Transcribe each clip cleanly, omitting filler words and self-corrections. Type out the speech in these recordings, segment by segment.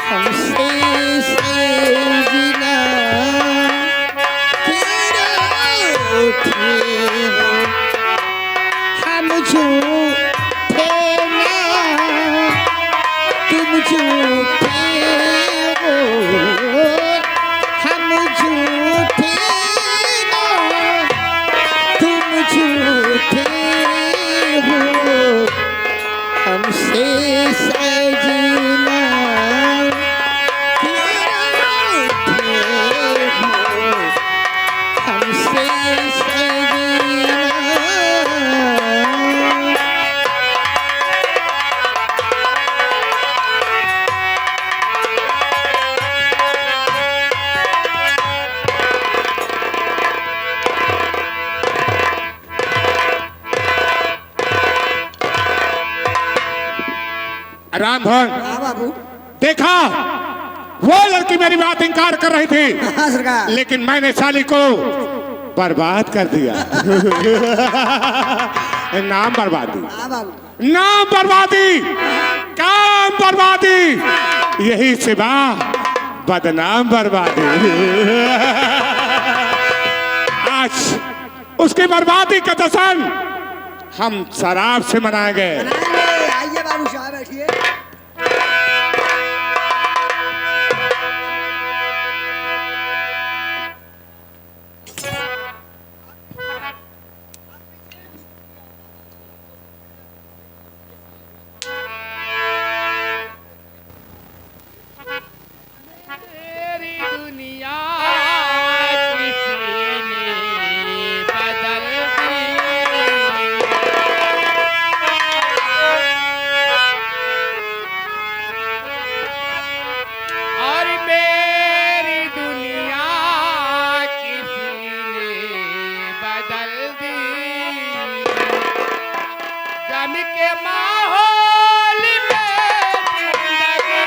हमसे सजना तेरा उठे हो, हम झूठे ना तुम झूठे हो, हम झूठे ना तुम झूठे हो, हमसे सजना तेरा उठे हो, हमसे सजना। राम भवन हाँ बाबू। देखा, वो लड़की मेरी बात इनकार कर रही थी, हाँ सरकार। लेकिन मैंने साली को बर्बाद कर दिया। नाम बर्बादी, हाँ बाबू। नाम बर्बादी, काम बर्बादी, यही सिवा बदनाम बर्बादी। आज उसकी बर्बादी का जश्न हम शराब से मनाएंगे। आइए बाबू साहब बैठिए। तेरी दुनिया किसी ने बदल दी, और मेरी दुनिया किसी ने बदल दी। गम के माहौल में जिंदगी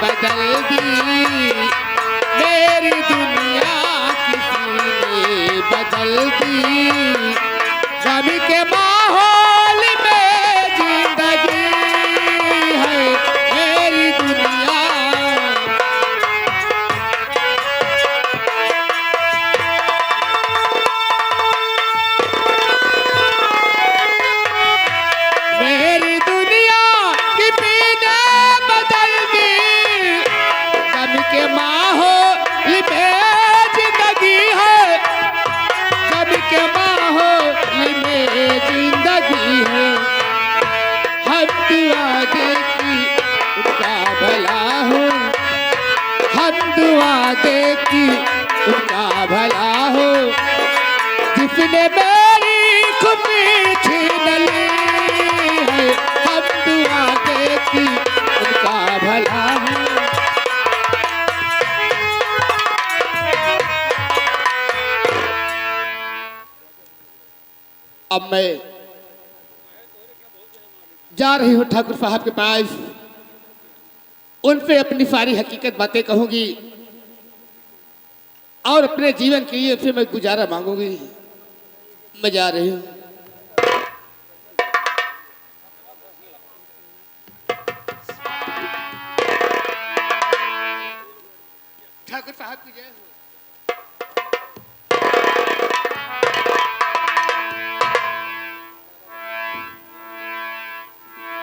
बदल दी, मेरी दुनिया किसी ने बदल दी। गम के माहौल में जिंदगी है मेरी दुनिया। मेरी दुनिया की पीने बदल दी, गम के माहौल में जिंदगी है, गम के माहौल में जिंदगी है। हम दुआ देती उनका भला हो, हम दुआ देती उनका भला हो, जिसने मेरी खुशी छीन ली है। हम दुआ देती उनका भला हो। अब मैं जा रही हूँ ठाकुर साहब के पास, उनसे अपनी सारी हकीकत बातें कहूंगी और अपने जीवन के लिए उनसे मैं गुजारा मांगूंगी। मैं जा रही हूँ। ठाकुर साहब की जय हो।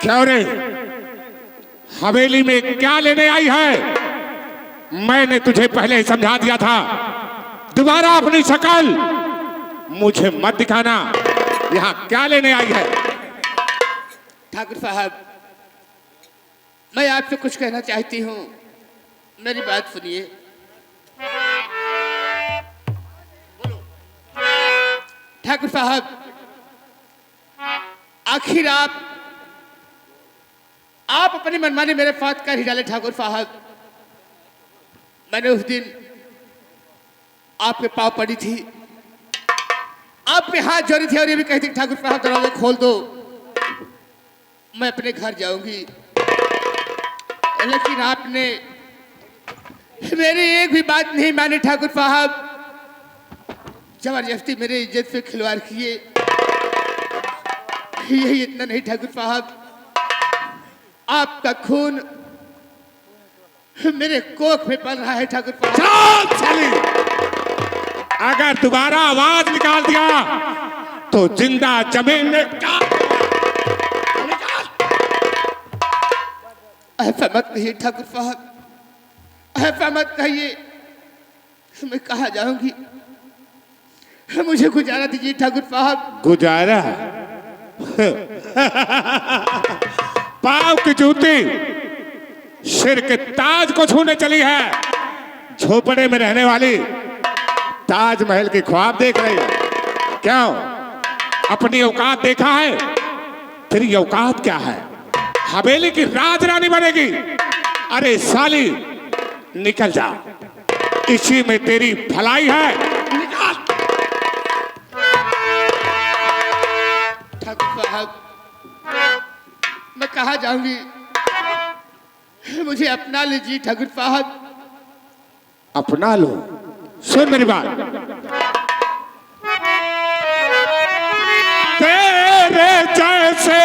क्या रे, हवेली में क्या लेने आई है? मैंने तुझे पहले ही समझा दिया था, दोबारा अपनी शक्ल मुझे मत दिखाना। यहाँ क्या लेने आई है? ठाकुर साहब, मैं आपसे कुछ कहना चाहती हूँ, मेरी बात सुनिए। ठाकुर साहब, आखिर आप अपनी मनमानी मेरे साथ कर ही डाले। ठाकुर साहब, मैंने उस दिन आपके पाँव पड़ी थी, आप पे हाथ जोड़ी थी और ये भी कहती ठाकुर साहब दरवाजा खोल दो, मैं अपने घर जाऊंगी। लेकिन आपने मेरी एक भी बात नहीं मानी ठाकुर साहब, जबरदस्ती मेरी इज्जत पे खिलवाड़ किए। यही इतना नहीं ठाकुर साहब, आपका खून मेरे कोख में पल रहा है ठाकुर साहब। चल साली, अगर दोबारा आवाज निकाल दिया तो जिंदा जमीन में ऐसा मत कहिए ठाकुर साहब, ऐसा मत कहिए। मैं कहाँ जाऊंगी, मुझे गुजारा दीजिए ठाकुर साहब। गुजारा? पाँव की जूती सिर के ताज को छूने चली है, झोपड़े में रहने वाली ताजमहल की ख्वाब देख रही है। क्यों, अपनी औकात देखा है? तेरी औकात क्या है? हवेली की राजरानी बनेगी? अरे साली निकल जा, इसी में तेरी भलाई है, निकल। ठाकुर साहब मैं कहाँ जाऊंगी, मुझे अपना लीजिए ठाकुर साहब। अपना लो, सुन मेरी बात। तेरे जैसे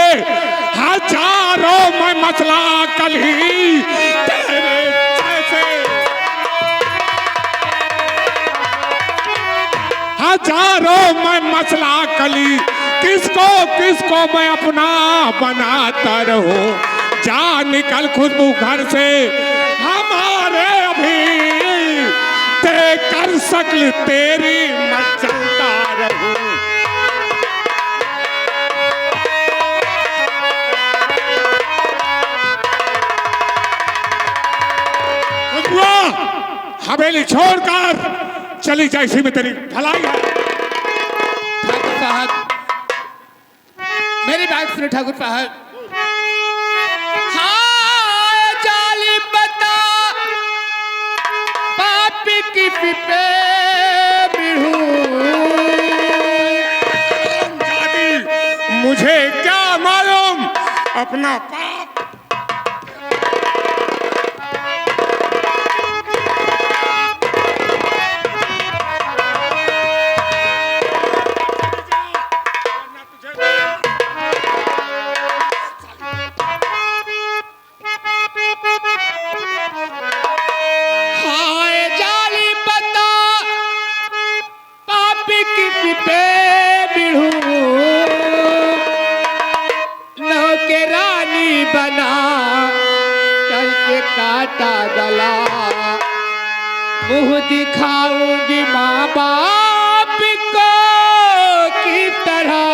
हजारों में मसला कली, तेरे जैसे हजारों में मसला कली, किसको किसको मैं अपना बनाता रहूं। जा निकल खुशबू घर से, हमारे अभी कर शक्ल तेरी मैं चलता रहूं। हवेली छोड़कर चली जा, इसी में तेरी भलाई है। ठाकुर साहब मेरी बात सुनो ठाकुर साहब। हाँ जाली बता पापी की पिपे मुझे क्या मालूम अपना पाप। मुँह दिखाऊंगी माँ बाप को की तरह,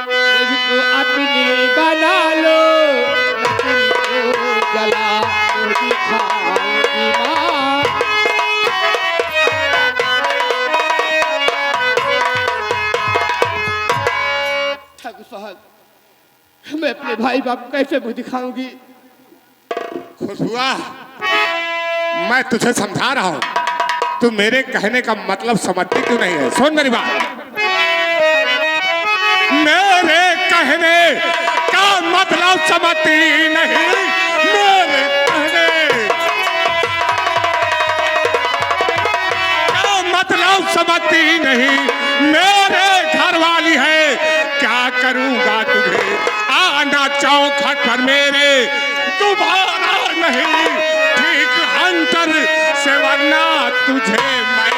मुझको अपनी बना लो जला। मुँह दिखाऊंगी माँ, ठाकुर साहब मैं अपने भाई बाप कैसे मुँह दिखाऊंगी। खुश हुआ, मैं तुझे समझा रहा हूं, तू मेरे कहने का मतलब समझती क्यों नहीं है? सुन मेरी बात, मेरे कहने का मतलब समझती नहीं, मेरे कहने का मतलब समझती नहीं। मेरे घर वाली है, क्या करूंगा तुझे आना चौखट पर मेरे, दोबारा नहीं ठीक अंतर से, वरना तुझे मैं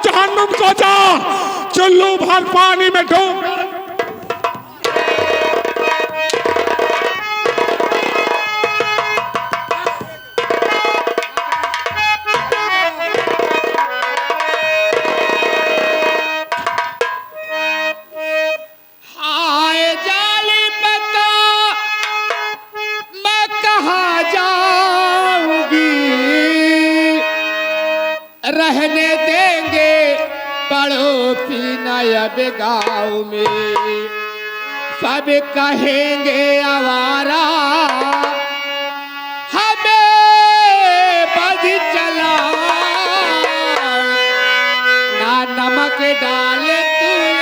जहन्नुम को जा, चुल्लू भर पानी में डूब। रहने देंगे पड़ोसी नयब गाँव में, सब कहेंगे आवारा हमें बज चला, ना नमक डाले तुए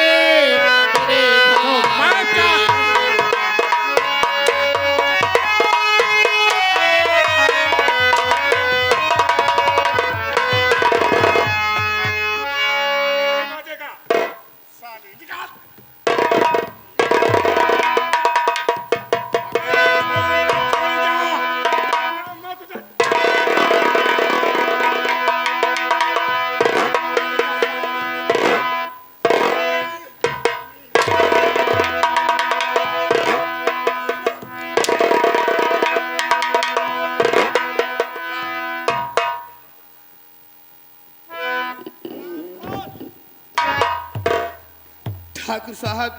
ठाकुर साहब,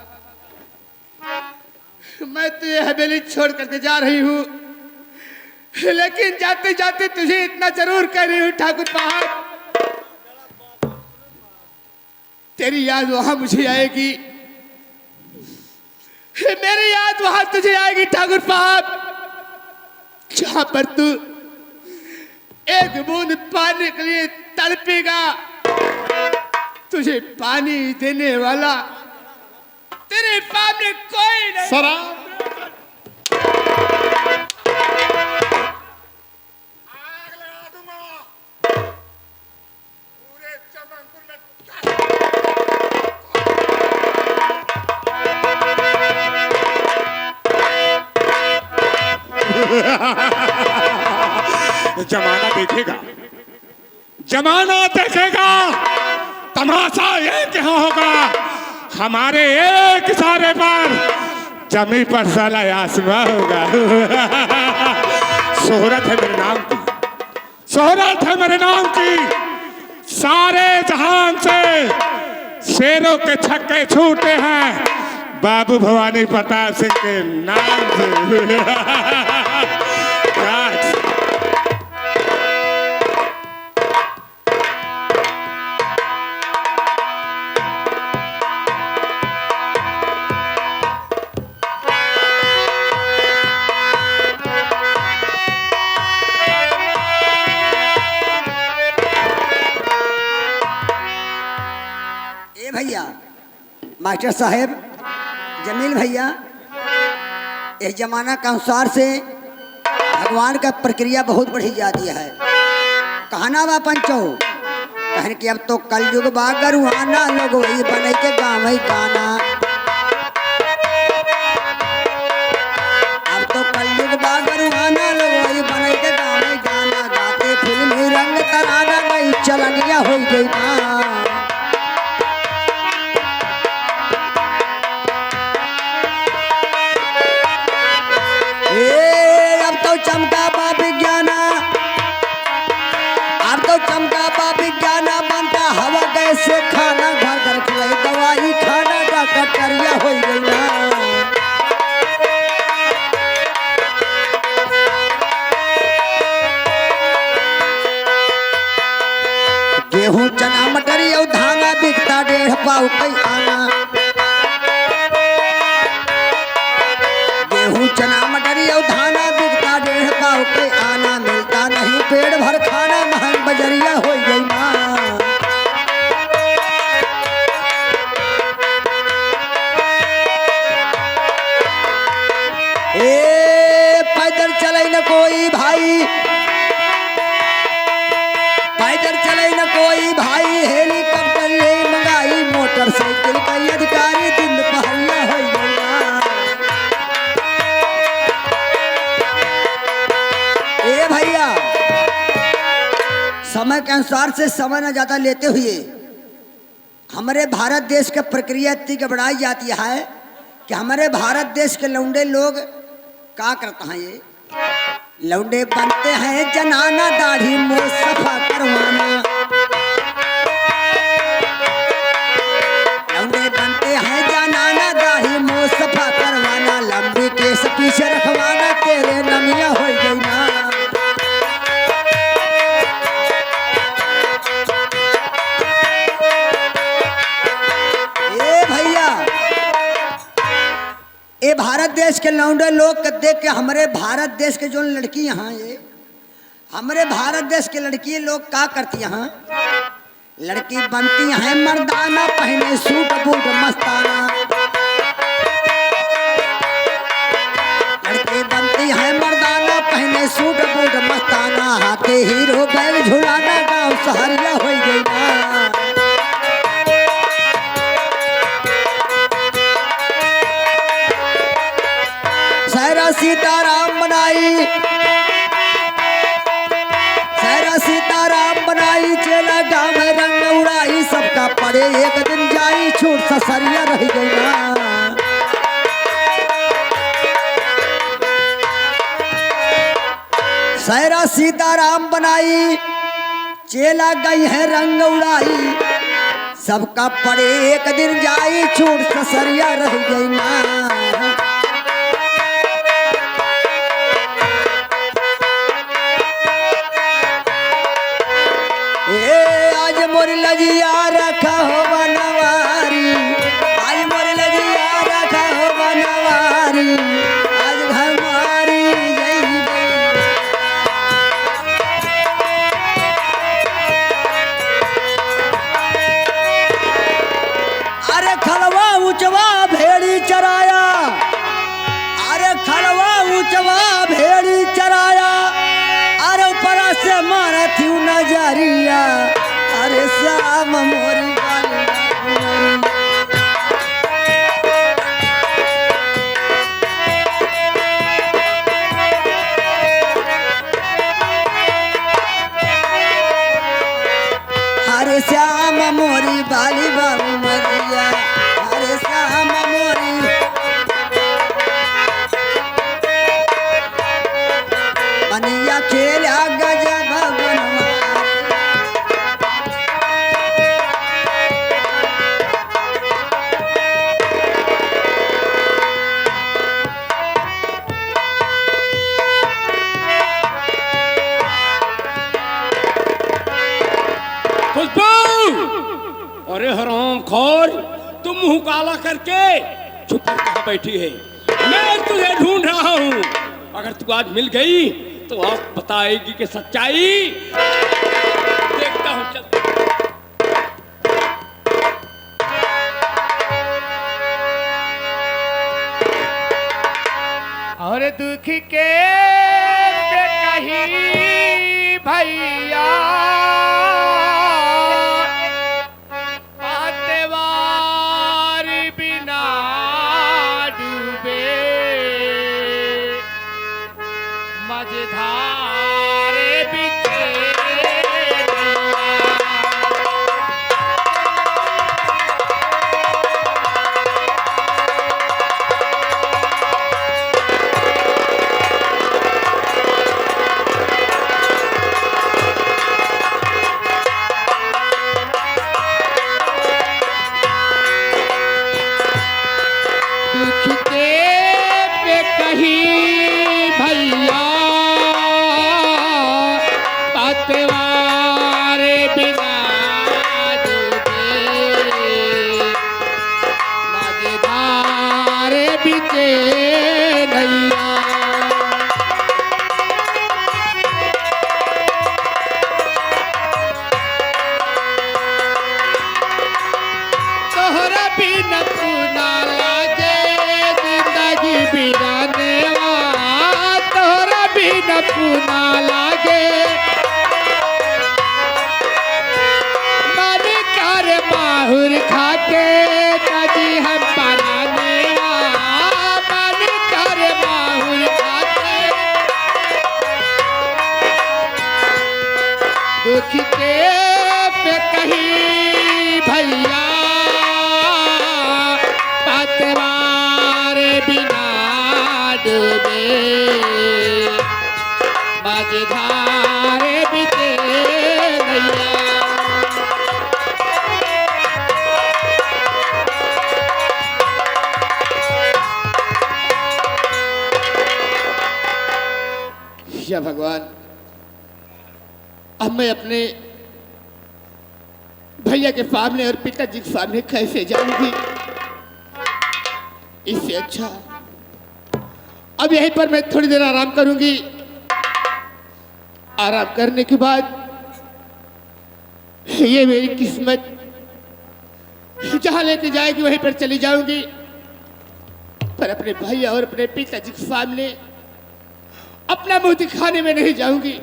मैं तो ये हवेली छोड़ करके जा रही हूँ, लेकिन जाते जाते तुझे इतना जरूर कह रही हूँ ठाकुर साहब, तेरी याद वहां मुझे आएगी, मेरी याद वहां तुझे आएगी ठाकुर साहब, जहां पर तू एक बूंद पानी के लिए तड़पेगा, तुझे पानी देने वाला तेरे सामने कोई नहीं। शराब आग लगा दूंगा पूरे चमनपुर में। जमाना देखेगा, जमाना देखेगा, तमाशा ये क्या होगा, हमारे एक इशारे पर जमी पर साला आसमां होगा। शोहरत है मेरे नाम की, शोहरत है मेरे नाम की, सारे जहान से शेरों के छक्के छूटे हैं बाबू भवानी प्रताप सिंह के नाम से। भैया मास्टर साहेब, जमील भैया, इस जमाना के अनुसार से भगवान का प्रक्रिया बहुत बढ़ी जाती है। कहना बा पंचो, कहन कि अब तो कलयुग बा गरुआना, लोग वही बने के गाँव ही गाना, अब तो कलयुग बा गरुआना, लोग वही बने के गाँव ही गाना, गाते फिल्मी रंग तराना, गई चलनिया हो गई ना। चमका बा विज्ञाना, अब तो चमका बा विज्ञाना, बनता हवा गैस से खाना, घर घर खिलाई दवाई खाना, डॉक्टर करिया हो गई ना। गेहूं चना मटर और धाना बिकता 1.5 पाव कई आना, गेहूं चना मटर और धाना बिकता 1.5 पाव कई आना, मिलता नहीं पेट भर खाना, महंग बजरिया हो गई ना। ए पैदल चले न कोई भाई, पैदल चले न कोई भाई, हेलीकॉप्टर ले मंगाई, मोटरसाइकिल का अधिकारी दिन पहरिया हो गई ना। ए भैया, समय के अनुसार से समय न ज्यादा लेते हुए हमारे भारत देश का प्रक्रिया इतनी गड़बड़ाई जाती है कि हमारे भारत देश के लौंडे लोग क्या करते हैं, ये लौंडे बनते हैं जनाना, दाढ़ी मुंह सफा करवाना, लौंडे बनते हैं जनाना, दाढ़ी मुंह सफा करवाना, लंबी केस पीछे रखवाना, तेरे नमिया हो गई ना। लौंडे लोग के देख के हमारे भारत देश के जो लड़की यहाँ ये हमारे भारत देश के लड़की लोग क्या करती यहाँ लड़की बनती है मर्दाना पहने सूट बूट मस्ताना लड़की बनती है मर्दाना पहने सूट बूट मस्ताना हाथे हीरो बैग झुलाना गाँव सहरिया हो गई ना सहरा सीताराम बनाई सहरा सीताराम बनाई चेला गाँव में रंग उड़ाई सबका पड़े एक दिन जाई छूट ससरिया रह गई ना सहरा सीताराम बनाई चेला गई है रंग उड़ाई सबका पड़े एक दिन जाई छूट ससरिया रह गई ना मोरी लगिया रखा हो बनवारी आज मोरी लगिया रखा हो बनवारी आज घर मारी अरे खलवा ऊंचवा भेड़ी चराया अरे खलवा ऊंचवा भेड़ी चराया अरे ऊपर से मारा थी नजरिया अरे श्याम मोरी हरे श्याम मोरी बाली बाबू मरिया हरे श्याम मोरी मनिया खेला गजब बनवा अरे हराम खोर तुम मुंह काला करके चुप कहाँ बैठी है मैं तुझे ढूंढ रहा हूँ अगर तू आज मिल गई तो आप बताएगी कि सच्चाई देखता हूँ चल और दुख के कहीं भैया दुख के पे कहीं भैया पतवार बिना डूबे मझधार बीते नैया। या भगवान, अब मैं अपने भैया के सामने और पिताजी के सामने कैसे जाऊंगी? इससे अच्छा अब यहीं पर मैं थोड़ी देर आराम करूंगी। आराम करने के बाद ये मेरी किस्मत जहां लेके जाएगी वहीं पर चली जाऊंगी, पर अपने भाई और अपने पिताजी के सामने अपना मुंह दिखाने में नहीं जाऊंगी।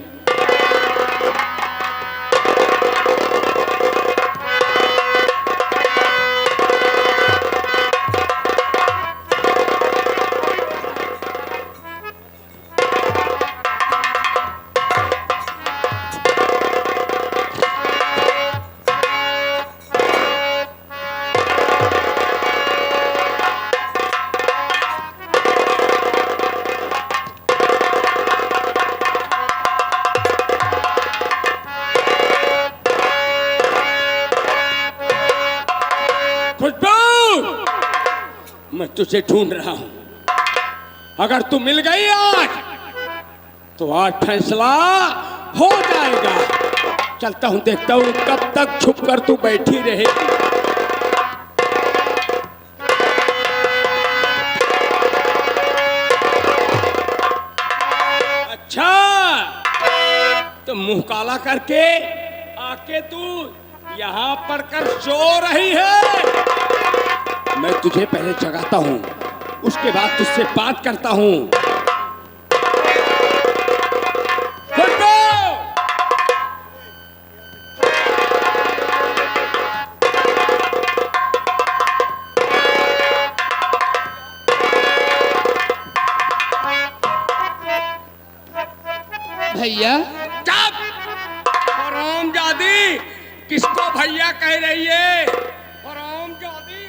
मैं तुझे ढूंढ रहा हूं, अगर तू मिल गई आज तो आज फैसला हो जाएगा। चलता हूं, देखता हूं कब तक छुप कर तू बैठी रहेगी। अच्छा, तो मुंह काला करके आके तू यहां पर कर सो रही है। मैं तुझे पहले जगाता हूं, उसके बाद तुझसे बात करता हूं। भैया हरामजादी, किसको भैया कह रही है? हरामजादी,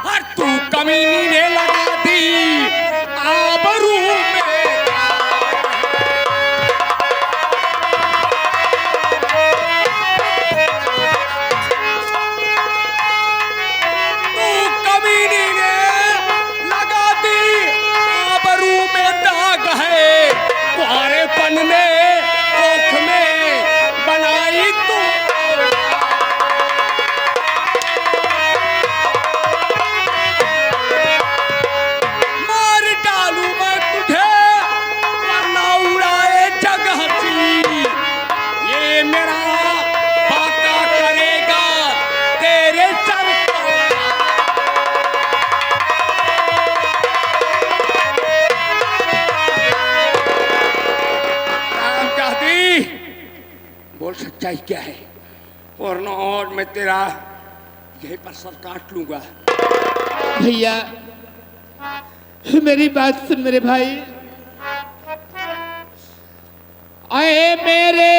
हर तू कमीनी ने लगा दी आबरू में। तू कमीनी ने लगा दी आबरू में दाग है, कुआरेपन में कोख में बनाई तू। मार डालू मैं तुझे वरना उड़ाए जग हंसी। ये मेरा बाका करेगा तेरे सर को। रामजादी, बोल सच्चाई क्या है, वरना और मैं तेरा यहीं पर सर काट लूंगा। भैया मेरी बात सुन मेरे भाई। आए मेरे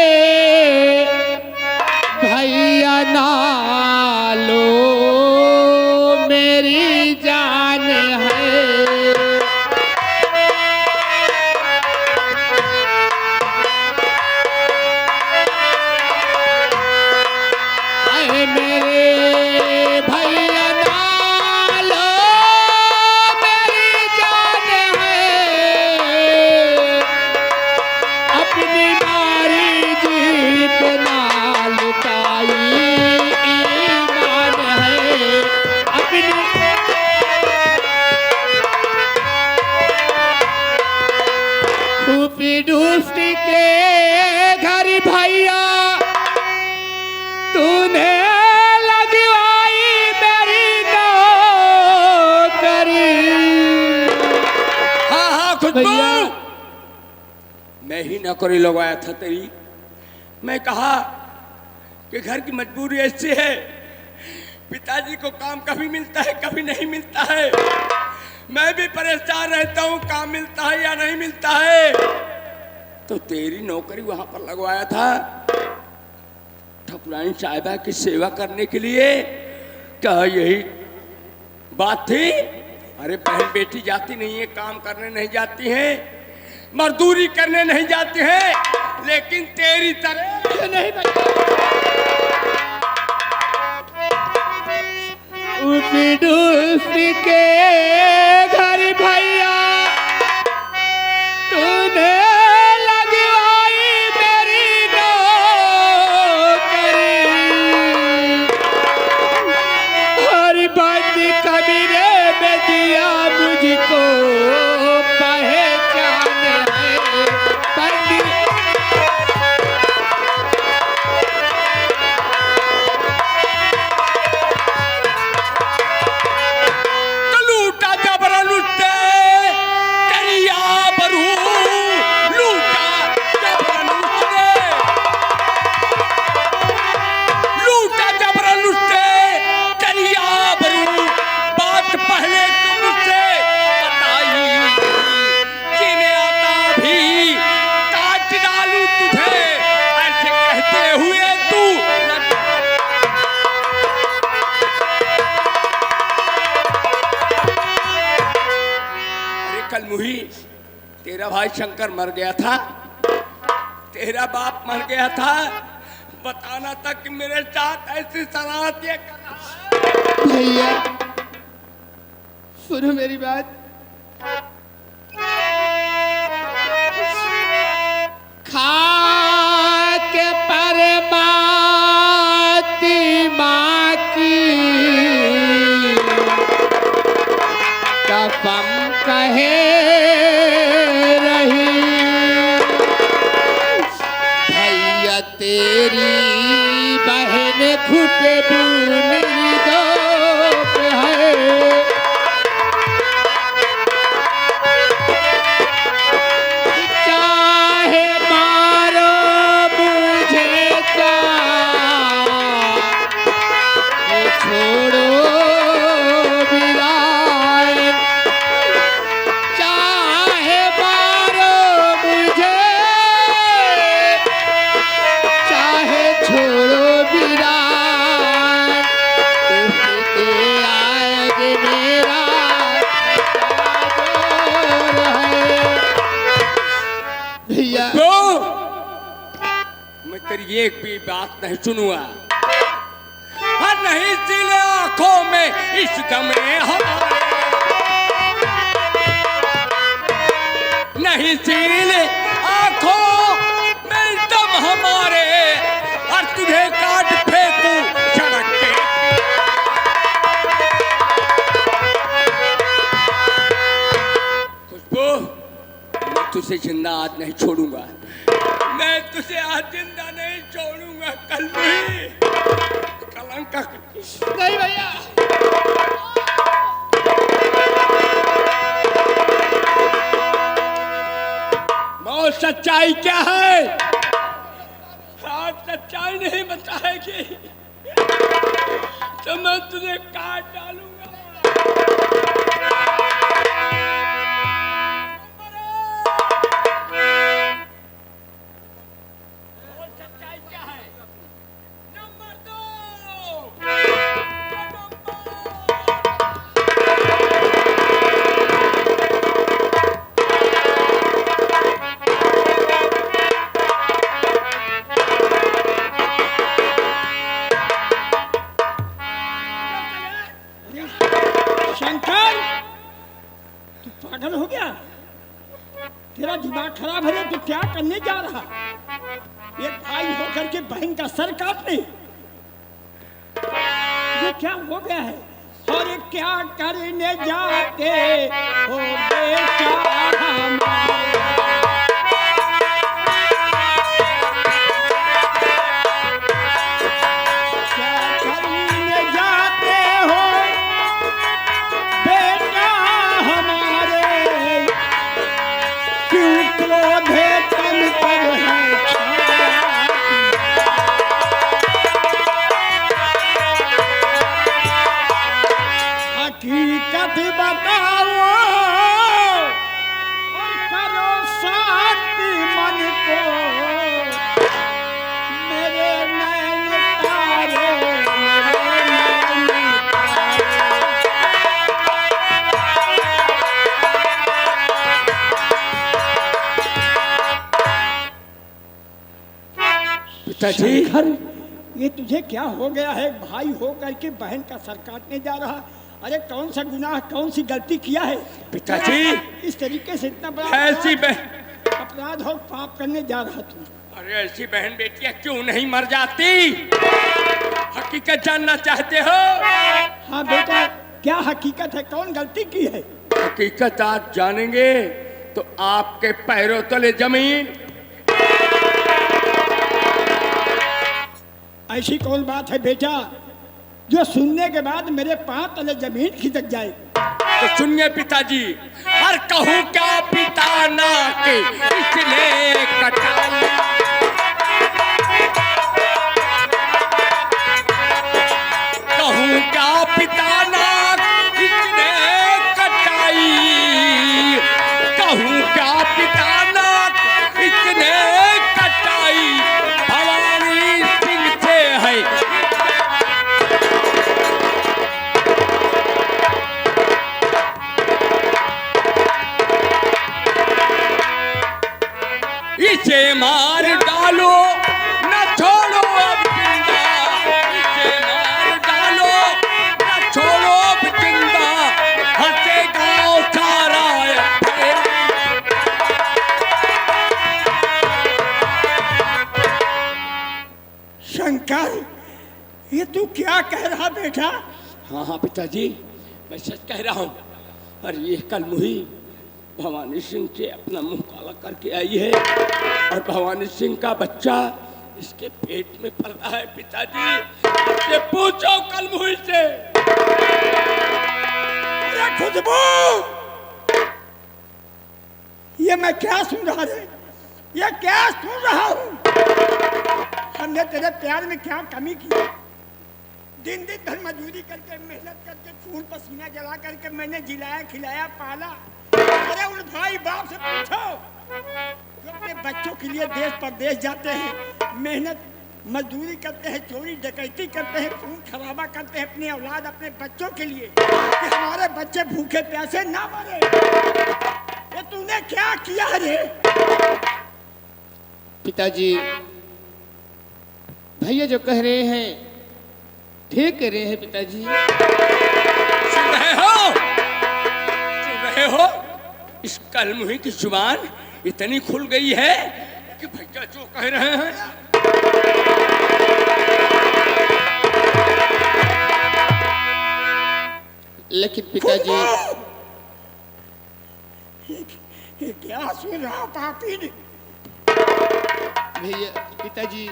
भैया नालो मेरी जान है। आए मेरे भैया नालो मेरी जान है। अपनी नारी जीत नाल काई ईमान है। अपनी फूफी दूसरी के घर भैया तूने लगवाई मेरी नौकरी। हाँ हाँ खुशबू, भैया। मैं ही नौकरी लगवाया था तेरी। मैं कहा कि घर की मजबूरी ऐसी है, पिताजी को काम कभी मिलता है कभी नहीं मिलता है। मैं भी परेशान रहता हूँ, काम मिलता है या नहीं मिलता है। तो तेरी नौकरी वहां पर लगवाया था ठकुराइन साहिबा की सेवा करने के लिए। क्या यही बात थी? अरे बहन बेटी जाती नहीं है, काम करने नहीं जाती है, मजदूरी करने नहीं जाती है, लेकिन तेरी तरह नहीं उसी दूसरी के घर भैया तूने लगवाई मेरी नौकरी। हर बंद कमीने में दिया मुझे मुही, तेरा भाई शंकर मर गया था, तेरा बाप मर गया था, बताना था कि मेरे साथ ऐसी शरारत ये कर रहा है। भैया सुनो मेरी बात। खा के परमात्मा की कसम कहे रही, भैया तेरी बहन खुशबू निर्दोष है। चाहे मारो मुझे चाहे छोड़ो विराट, चाहे मारो मुझे चाहे छोड़ो विराट, उसके आगे मेरा जोर है। भैया तो मैं तेरी एक भी बात नहीं सुनूंगा, और नहीं सिले आंखों में इस दम में हमारे, नहीं सिले आंखों में इस दम हमारे, और तुझे काट फेंकूं सड़क पे। खुशबू, मैं तुझे जिंदा आज नहीं छोड़ूंगा, मैं तुझे आज जिंदा नहीं छोड़ूंगा। कल भी कलंक नहीं भैया, बहुत सच्चाई क्या है, आज सच्चाई नहीं बताएगी तो मैं तुझे काट डालूंगा। बहुत सच्चाई क्या है? नंबर 2 शंकर, तू पागल हो गया? तेरा दिमाग खराब है? तू क्या करने जा रहा? एक भाई होकर के बहन का सर काटने, ये क्या हो गया है? और ये क्या करने जाते हो बेचारा हमारा? क्या करने जाते हो बेटा हमारे? क्यों क्रोध तन पर है छाया? हकीकत बताओ और करो शांति मन को, मेरे नैन तारे, मेरे नैन पिताजी, शंकर, ये तुझे क्या हो गया है? भाई हो करके बहन का सर काटने जा रहा? अरे कौन सा गुनाह, कौन सी गलती किया है? पिताजी, इस तरीके से इतना बड़ा ऐसी अपराध और पाप करने जा रहा तू? अरे ऐसी बहन बेटियां क्यों नहीं मर जाती? हकीकत जानना चाहते हो? हाँ बेटा, क्या हकीकत है? कौन गलती की है? हकीकत आज जानेंगे तो आपके पैरों तले जमीन। ऐसी कौन बात है बेटा जो सुनने के बाद मेरे पांव तले जमीन खिसक जाए? तो सुनिए पिताजी, और कहूँ क्या पिता ना के इसने कटाई, कहूँ क्या पिता ना इसने कटाई, कहूँ क्या पिता ना इसने कटाई, भवानी सिंह से है मार डालो न छोड़ो अब जिंदा, इसे मार डालो न छोड़ो अब जिंदा, हंसे गाँव सारा शंकर, ये तू क्या कह रहा बेटा? हाँ हाँ पिताजी, मैं सच कह रहा हूँ। और ये कल मुही भवानी सिंह से अपना मुंह काला करके आई है और भवानी सिंह का बच्चा इसके पेट में पल रहा है पिताजी। इससे पूछो कल मुही से। अरे खुशबू, ये मैं क्या सुन रहा है? ये क्या सुन रहा हूँ? हमने तेरे प्यार में क्या कमी की? दिन दिन भर मजदूरी करके, मेहनत करके, खून पसीना जला करके मैंने जिलाया खिलाया पाला। अरे उन भाई बाप से पूछो जो अपने बच्चों के लिए देश परदेश जाते हैं, मेहनत मजदूरी करते हैं, चोरी डकैती करते हैं, खून खराबा करते हैं अपनी औलाद अपने बच्चों के लिए, कि हमारे बच्चे भूखे प्यासे ना मरे। ये तूने क्या किया रे? पिताजी, भैया जो कह रहे हैं ठीक कह रहे हैं पिताजी। सुन रहे हो? सुन रहे हो? इस कलमुही की जुबान इतनी खुल गई है कि भैया जो कह रहे हैं। लेकिन पिताजी, ये क्या सुन रहा पापी ने? भैया पिताजी,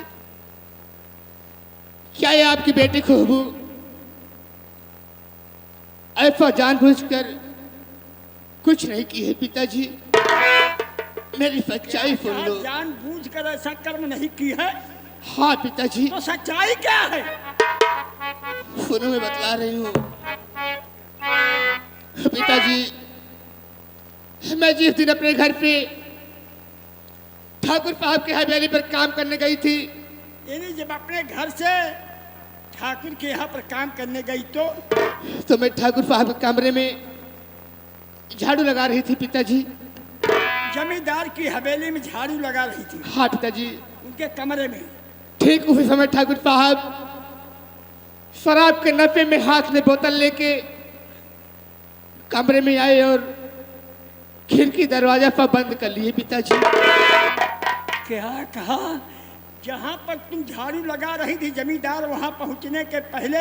क्या ये आपकी बेटी खूबू ऐसा जानबूझकर कुछ नहीं की है पिताजी? मेरी सच्चाई सुन लो। जानबूझकर ऐसा कर्म नहीं की है? हाँ पिताजी। तो सच्चाई क्या है? सुनो, मैं बतला रही हूँ पिताजी। मैं जिस दिन अपने घर पे ठाकुर साहब के हवेली पर काम करने गई थी, यानी जब अपने घर से ठाकुर के यहाँ पर काम करने गई तो मैं ठाकुर साहब के कमरे में झाड़ू लगा रही थी पिताजी। जमींदार की हवेली में झाड़ू लगा रही थी? हाँ पिताजी। उनके कमरे में? ठीक उसी समय ठाकुर साहब शराब के नशे में हाथ में बोतल लेके कमरे में आए और खिड़की दरवाजा पर बंद कर लिए पिताजी। क्या कहा? जहाँ पर तुम झाड़ू लगा रही थी जमींदार वहाँ पहुँचने के पहले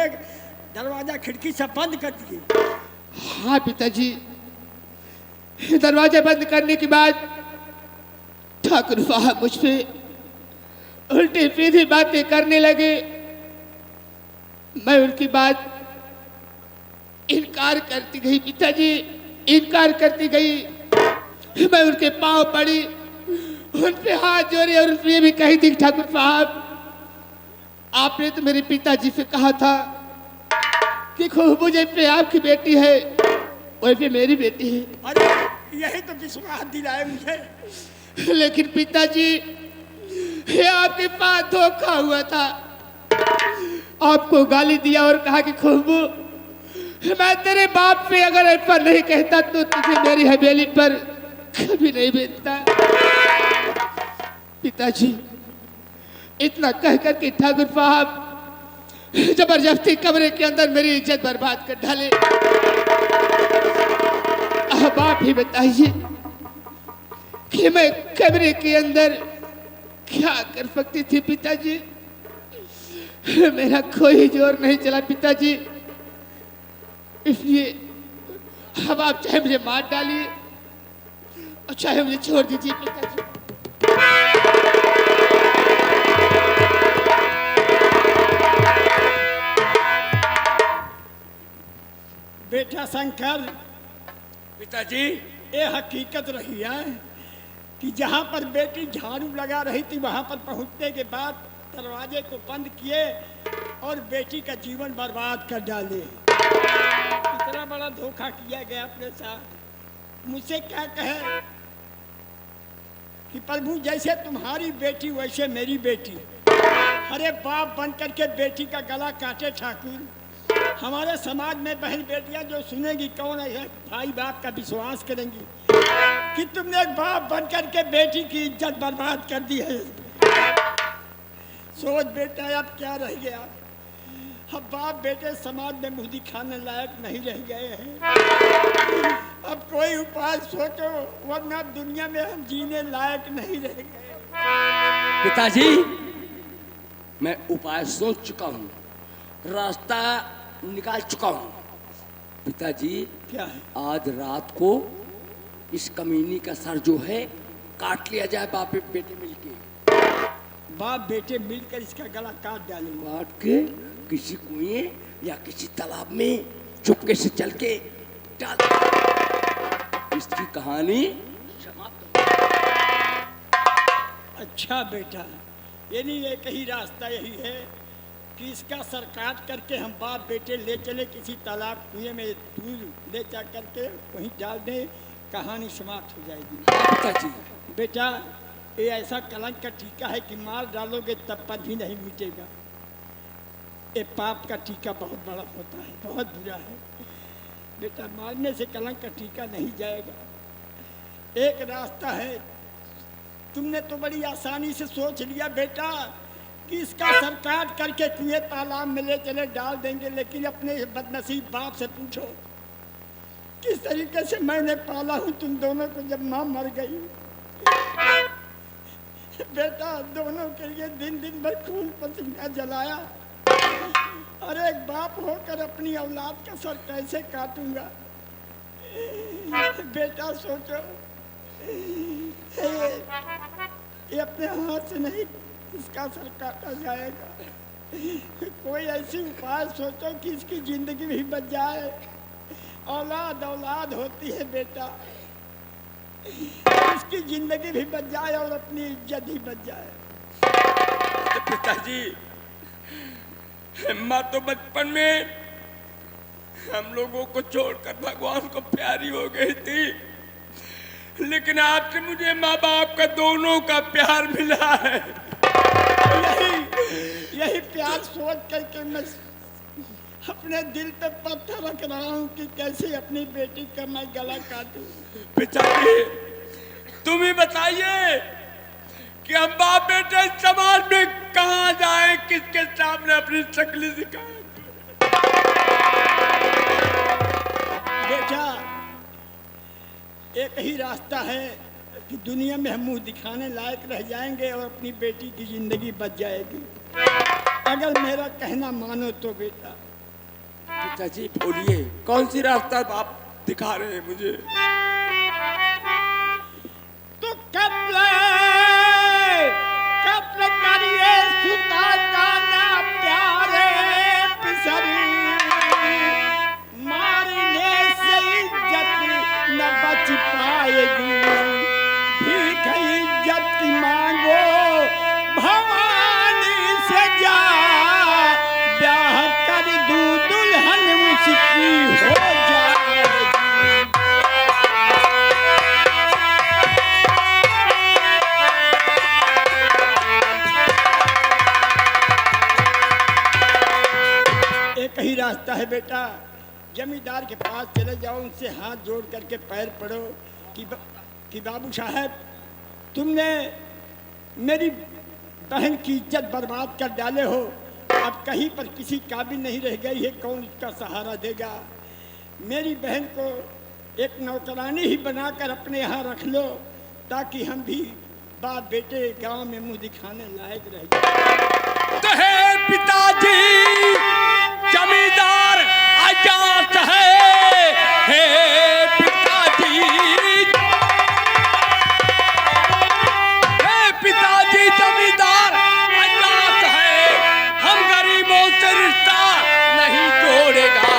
दरवाजा खिड़की से बंद कर दिए? हाँ पिताजी। दरवाजा बंद करने के बाद ठाकुर साहब मुझ पे उल्टी सीधी बातें करने लगे। मैं उनकी बात इनकार करती गई पिताजी, इनकार करती गई। मैं उनके पांव पड़ी, उन पे हाथ जोड़े और उनसे ये भी कही थी, ठाकुर साहब आपने तो मेरे पिताजी से कहा था कि खूबू जैसे आपकी बेटी है वैसे मेरी बेटी है। अरे यही तो विश्वास दिलाए मुझे। लेकिन पिताजी, ये आपके पास धोखा हुआ था। आपको गाली दिया और कहा कि खूबू मैं तेरे बाप से अगर ऐसा नहीं कहता तो तुझे मेरी हवेली पर कभी नहीं भेजता। पिताजी, इतना कह कर के ठाकुर साहब जबरदस्ती कमरे के अंदर मेरी इज्जत बर्बाद कर डाले। अब आप ही बताइए कि मैं कमरे के अंदर क्या कर सकती थी पिताजी? मेरा कोई जोर नहीं चला पिताजी। इसलिए अब आप चाहे मुझे मार डालिए और चाहे मुझे छोड़ दीजिए पिताजी। बेटा शंकर, पिताजी, ये हकीकत रही है कि जहाँ पर बेटी झाड़ू लगा रही थी वहाँ पर पहुँचने के बाद दरवाजे को बंद किए और बेटी का जीवन बर्बाद कर डाले। इतना बड़ा धोखा किया गया अपने साथ। मुझसे क्या कहे कि प्रभु जैसे तुम्हारी बेटी वैसे मेरी बेटी। अरे बाप बन करके बेटी का गला काटे ठाकुर। हमारे समाज में बहन बेटियां जो सुनेगी कौन है भाई बाप का विश्वास करेंगी? कि तुमने एक बाप बनकर के बेटी की इज्जत बर्बाद कर दी है। सोच बेटा अब क्या रह गया। अब बाप बेटे समाज में मुंह दिखाने लायक नहीं रह गए हैं। अब कोई उपाय सोचो, वरना दुनिया में हम जीने लायक नहीं रह गए। पिताजी, मैं उपाय सोच चुका हूँ, रास्ता निकाल चुका हूँ। पिताजी, क्या है? आज रात को इस कमीनी का सर जो है काट लिया जाए, बाप बेटे मिलके। बाप बेटे मिलकर इसका गला काट डालेंगे। काट के किसी कुएं या किसी तालाब में चुपके से चल के डाल, इसकी कहानी समाप्त। अच्छा बेटा, यानी एक ही रास्ता यही है कि इसका सर काट करके हम बाप बेटे ले चले किसी तालाब कुएं में दूर ले जा करके वहीं डाल दें, कहानी समाप्त हो जाएगी। पिताजी, बेटा, ये ऐसा कलंक का टीका है कि मार डालोगे तब पर भी नहीं मिटेगा। ये पाप का टीका बहुत बड़ा होता है, बहुत बुरा है बेटा। मारने से कलंक का टीका नहीं जाएगा। एक रास्ता है, तुमने तो बड़ी आसानी से सोच लिया बेटा कि इसका सर काट करके कुएं तालाब में ले चले डाल देंगे, लेकिन अपने बदनसीब बाप से पूछो किस तरीके से मैंने पाला हूँ तुम दोनों को जब माँ मर गई। बेटा, दोनों के लिए दिन दिन भर खून पसीना जलाया, और एक बाप होकर अपनी औलाद का सर कैसे काटूंगा। बेटा सोचो, ये अपने हाथ से नहीं इसका सर काटा जाएगा। कोई ऐसी उपाय सोचो कि इसकी जिंदगी भी बच जाए। औलाद औलाद होती है बेटा, इसकी जिंदगी भी बच जाए और अपनी इज्जत ही बच जाए। तो पिताजी, माँ तो बचपन में हम लोगों को छोड़कर भगवान को प्यारी हो गई थी, लेकिन आपसे मुझे माँ बाप का दोनों का प्यार मिला है। यही प्यार सोच करके मैं अपने दिल पे पत्थर रख रहा हूँ कि कैसे अपनी बेटी का मैं गला काटूं। पिताजी, तुम ही बताइए कि हम बाप बेटे समाज में कहाँ जाएं, किसके सामने अपनी शक्ल दिखाएं। बेटा, एक ही रास्ता है कि दुनिया में हम मुंह दिखाने लायक रह जाएंगे और अपनी बेटी की जिंदगी बच जाएगी, अगर मेरा कहना मानो तो बेटा। पिताजी बोलिए, कौन सी रास्ता आप दिखा रहे हैं मुझे? तो कत्ल करिए सुता का ना प्यारे पिसरी, मारने से इज्जत न बच पाएगी। भीख इज्जत की मांगो भवानी से जा, ब्याह कर दूं दुल्हन उसकी हो जाएगी। एक ही रास्ता है बेटा, जमींदार के पास चले जाओ, उनसे हाथ जोड़ करके पैर पड़ो कि बाबू साहब, तुमने मेरी बहन की इज्जत बर्बाद कर डाले हो, अब कहीं पर किसी काबिल नहीं रह गई है, कौन इसका सहारा देगा। मेरी बहन को एक नौकरानी ही बनाकर अपने यहाँ रख लो, ताकि हम भी बाप बेटे गांव में मुंह दिखाने लायक रह जाए। तो है पिताजी, जमींदार आजाद है पिताजी, पिताजी जमींदार आजाद है। हम गरीबों से रिश्ता नहीं जोड़ेगा,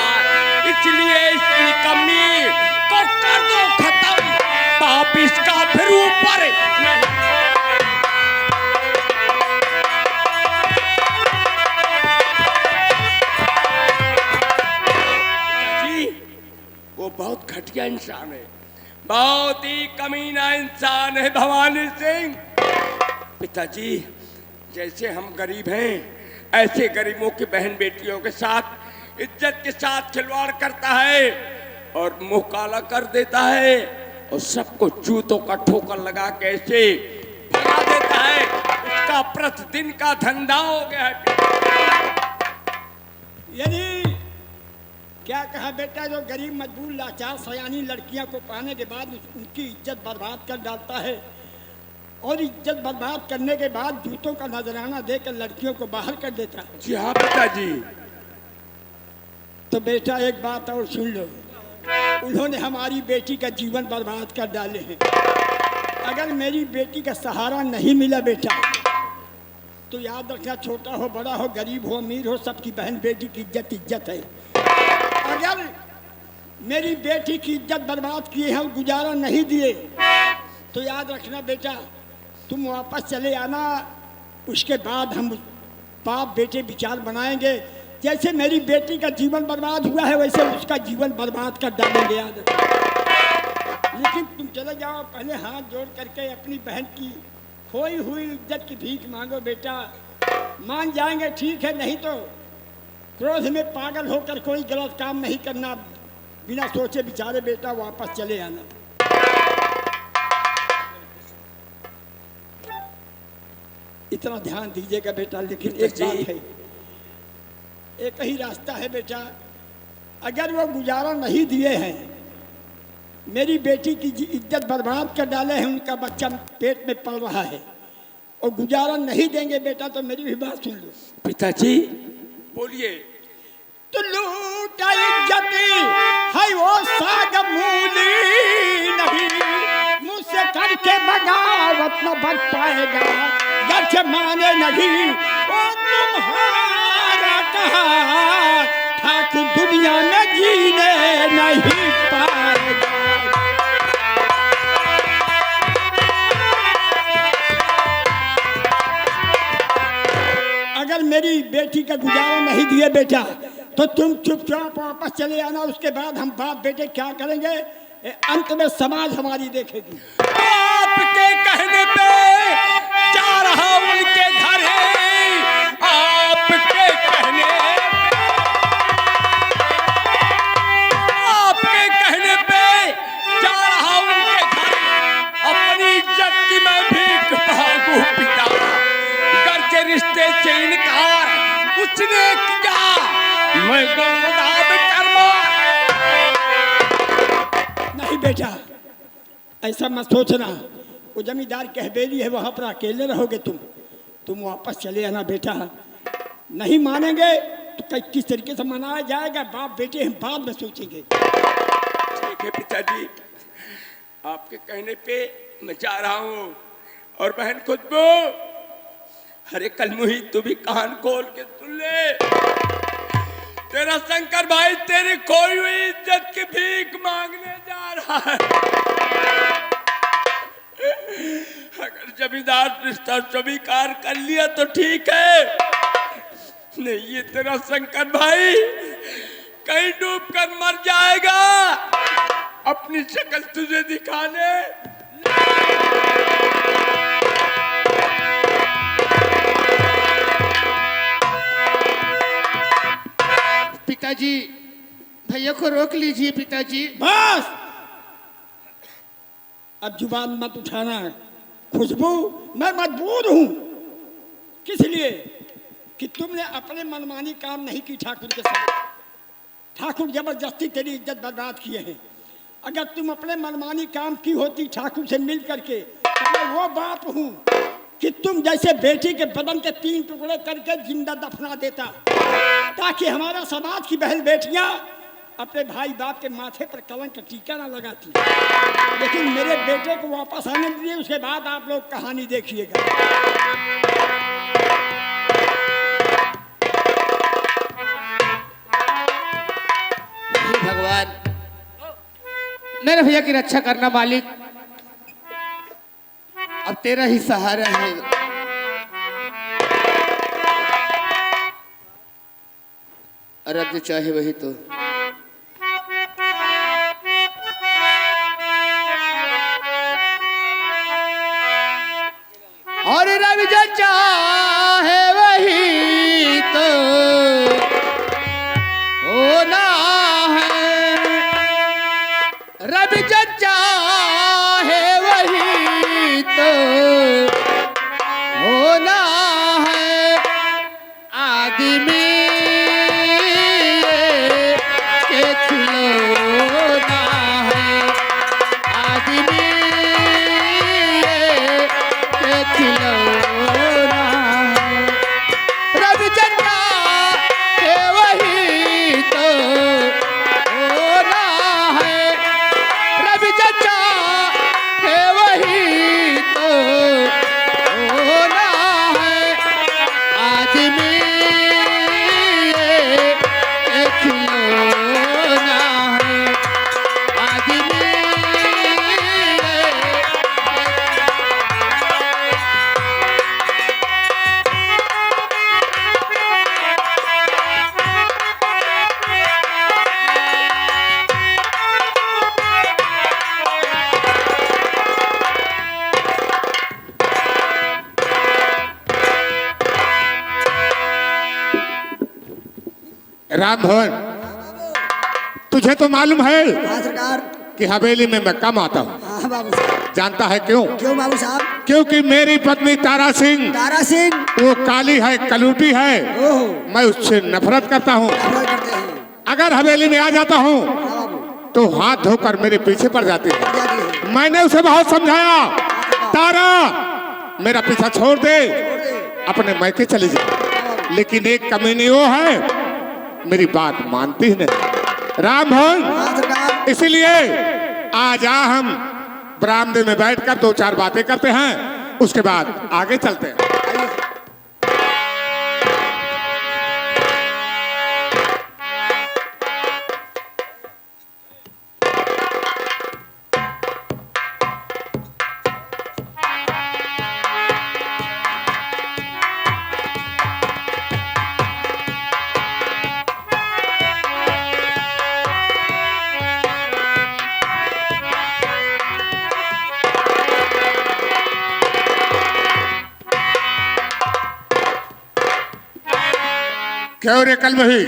इसलिए इस निकम्मी को कर दो खत्म, बाप इसका फिर ऊपर नहीं। वो बहुत घटिया इंसान है, बहुत ही कमीना इंसान है भवानी सिंह। पिताजी, जैसे हम गरीब हैं, ऐसे गरीबों की बहन बेटियों के साथ इज्जत के साथ खिलवाड़ करता है और मुंह काला कर देता है। और सबको जूतों का ठोकर लगा के ऐसे भगा देता है। उसका प्रतिदिन का धंधा हो गया है। यानी क्या कहा बेटा, जो गरीब मजबूर लाचार सयानी लड़कियां को पाने के बाद उनकी इज्जत बर्बाद कर डालता है, और इज्जत बर्बाद करने के बाद जूतों का नजराना देकर लड़कियों को बाहर कर देता है। जी हाँ पिताजी। तो बेटा एक बात और सुन लो, उन्होंने हमारी बेटी का जीवन बर्बाद कर डाले हैं। अगर मेरी बेटी का सहारा नहीं मिला बेटा, तो याद रखना, छोटा हो बड़ा हो गरीब हो अमीर हो, सबकी बहन बेटी की इज्जत इज्जत है। अगर मेरी बेटी की इज्जत बर्बाद किए हैं और गुजारा नहीं दिए, तो याद रखना बेटा, तुम वापस चले आना। उसके बाद हम बाप बेटे विचार बनाएंगे। जैसे मेरी बेटी का जीवन बर्बाद हुआ है, वैसे उसका जीवन बर्बाद कर डालेंगे, याद रखना। लेकिन तुम चले जाओ, पहले हाथ जोड़ करके अपनी बहन की खोई हुई इज्जत की भीख मांगो बेटा। मान जाएंगे ठीक है, नहीं तो क्रोध में पागल होकर कोई गलत काम नहीं करना। बिना सोचे विचारे बेटा वापस चले आना। इतना ध्यान दीजिएगा बेटा। लेकिन एक बात है, एक ही रास्ता है बेटा। अगर वो गुजारा नहीं दिए हैं, मेरी बेटी की इज्जत बर्बाद कर डाले हैं, उनका बच्चा पेट में पल रहा है, और गुजारा नहीं देंगे बेटा, तो मेरी भी बात सुन लो। पिताजी बोलिए। तो लूटा इज्जती है वो साग मूली नहीं, मुझसे करके बगावत न बच पाएगा। घर से माने नहीं वो तुम्हारा कहा, ठाकुर दुनिया में जीने नहीं पाएगा। अगर मेरी बेटी का गुजारा नहीं दिए बेटा, तो तुम चुपचाप वापस चले आना। उसके बाद हम बाप बेटे क्या करेंगे, अंत में समाज हमारी देखेगी। आपके कहने पे जा रहा उनके घर है, आपके कहने पे जा रहा उनके घर। अपनी इज्जत की मैं भीख मांगू पिता, घर के रिश्ते से इनकार उसने किया, मैं गौरव कर्मा। नहीं बेटा, ऐसा मत सोचना। वो जमींदार की हवेली है, वहां पर अकेले रहोगे तुम वापस चले आना बेटा। नहीं मानेंगे तो किस तरीके से मनाया जाएगा, बाप बेटे हम बाद में सोचेंगे। ठीक है पिताजी, आपके कहने पे मैं जा रहा हूँ। और बहन खुशबू, अरे कल मुही तू भी कान खोल के सुन ले। तेरा शंकर भाई तेरी खोई हुई इज्जत की भीख मांगने जा रहा है। अगर जमींदार रिश्ता स्वीकार कर लिया तो ठीक है, नहीं ये तेरा शंकर भाई कहीं डूब कर मर जाएगा। अपनी शक्ल तुझे दिखाने पिताजी, भैया को रोक लीजिए पिताजी। बस अब जुबान मत उठाना। खुशबू, मैं मजबूर हूं। किस लिए? कि तुमने अपने मनमानी काम नहीं की ठाकुर के साथ। ठाकुर जबरदस्ती तेरी इज्जत बर्बाद किए हैं। अगर तुम अपने मनमानी काम की होती ठाकुर से मिल करके, तो मैं वो बाप हूं कि तुम जैसे बेटी के बदन के 3 टुकड़े करके जिंदा दफना देता, ताकि हमारा समाज की बहन बेटियां अपने भाई बाप के माथे पर कलंक का टीका ना लगाती। लेकिन मेरे बेटे को वापस आने दीजिए, उसके बाद आप लोग कहानी देखिएगा। भगवान, मेरे भैया की रक्षा करना मालिक। अब तेरा ही सहारा है। और अब जो चाहे वही तो। और रब जो चाहे वही तो होना है। रब जो चाहे राम भवन, तुझे तो मालूम है हाँ सरकार। कि हवेली में मैं कम आता हूँ। हाँ बाबू साहब। जानता है क्यों? क्यों बाबू साहब? क्योंकि मेरी पत्नी तारा सिंह तारा सिंह। वो काली है, कलूटी है, ओहो। मैं उससे नफरत करता हूँ। नफरत करते हैं। अगर हवेली में आ जाता हूँ हाँ बाबू। तो हाथ धोकर मेरे पीछे पड़ जाती है। जाती है। मैंने उसे बहुत समझाया, तारा मेरा पीछा छोड़ दे, अपने मैके चली जा, लेकिन एक कमीनी वो है, मेरी बात मानती ही नहीं। राम भवन, हाँ सरकार। इसीलिए आज हम बरामदे में बैठकर दो चार बातें करते हैं, उसके बाद आगे चलते हैं। क्यों रे कलमही,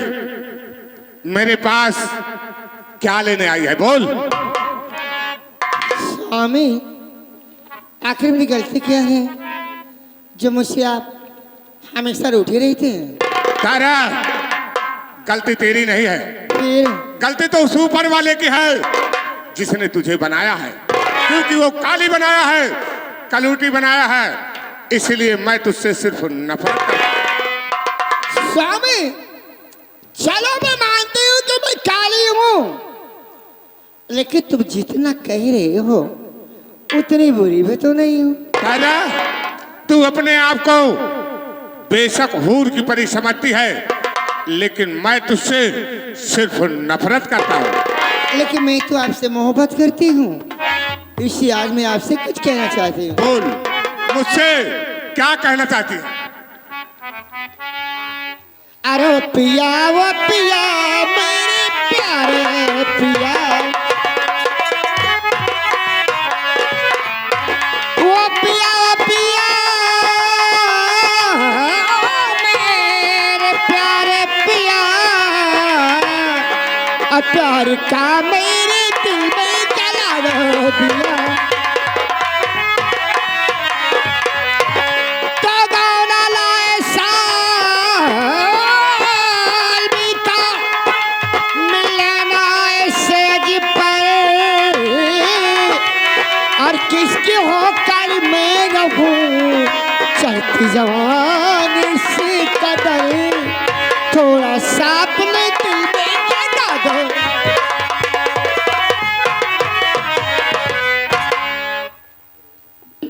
मेरे पास क्या लेने आई है? बोल। स्वामी, आखिर मेरी गलती क्या है जो मुझसे आप हमेशा रूठे रहते हैं? तारा, गलती तेरी नहीं है, फिर गलती तो उस ऊपर वाले की है जिसने तुझे बनाया है, क्योंकि वो काली बनाया है, कलूटी बनाया है, इसलिए मैं तुझसे सिर्फ नफरत करता हूं। स्वामी, चलो मैं मानती हूँ कि मैं काली हूँ, लेकिन तुम जितना कह रहे हो उतनी बुरी भी तो नहीं हूँ। तारा, तू अपने आप को बेशक हूर की परी समझती है, लेकिन मैं तुझसे सिर्फ नफरत करता हूँ। लेकिन मैं तो आपसे मोहब्बत करती हूँ, इसलिए आज मैं आपसे कुछ कहना चाहती हूँ। बोल, मुझसे क्या कहना चाहती है? अरे वो पिया मेरे प्यारे पिया, वो पिया मेरे प्यारे पिया, और प्यार का मेरे दिल में जला दो दिया। किसके होकर मैं रहूं चढ़ती जवानी से कदर, थोड़ा सा अपने दिल में जगा दो।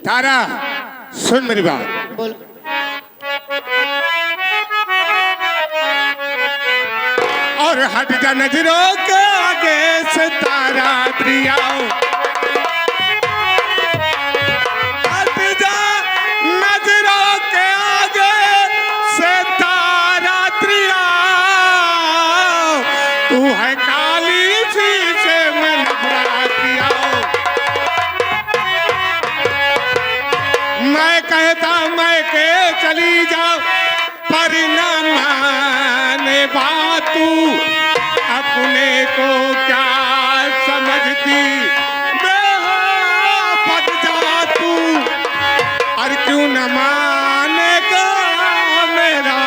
तारा, सुन मेरी बात। बोल। और हट जा नजरों के आगे से तारा प्रिया, चली जाओ पर न माने बात, तू अपने को क्या समझती, बेहाफत जा तू, और क्यों न माने का मेरा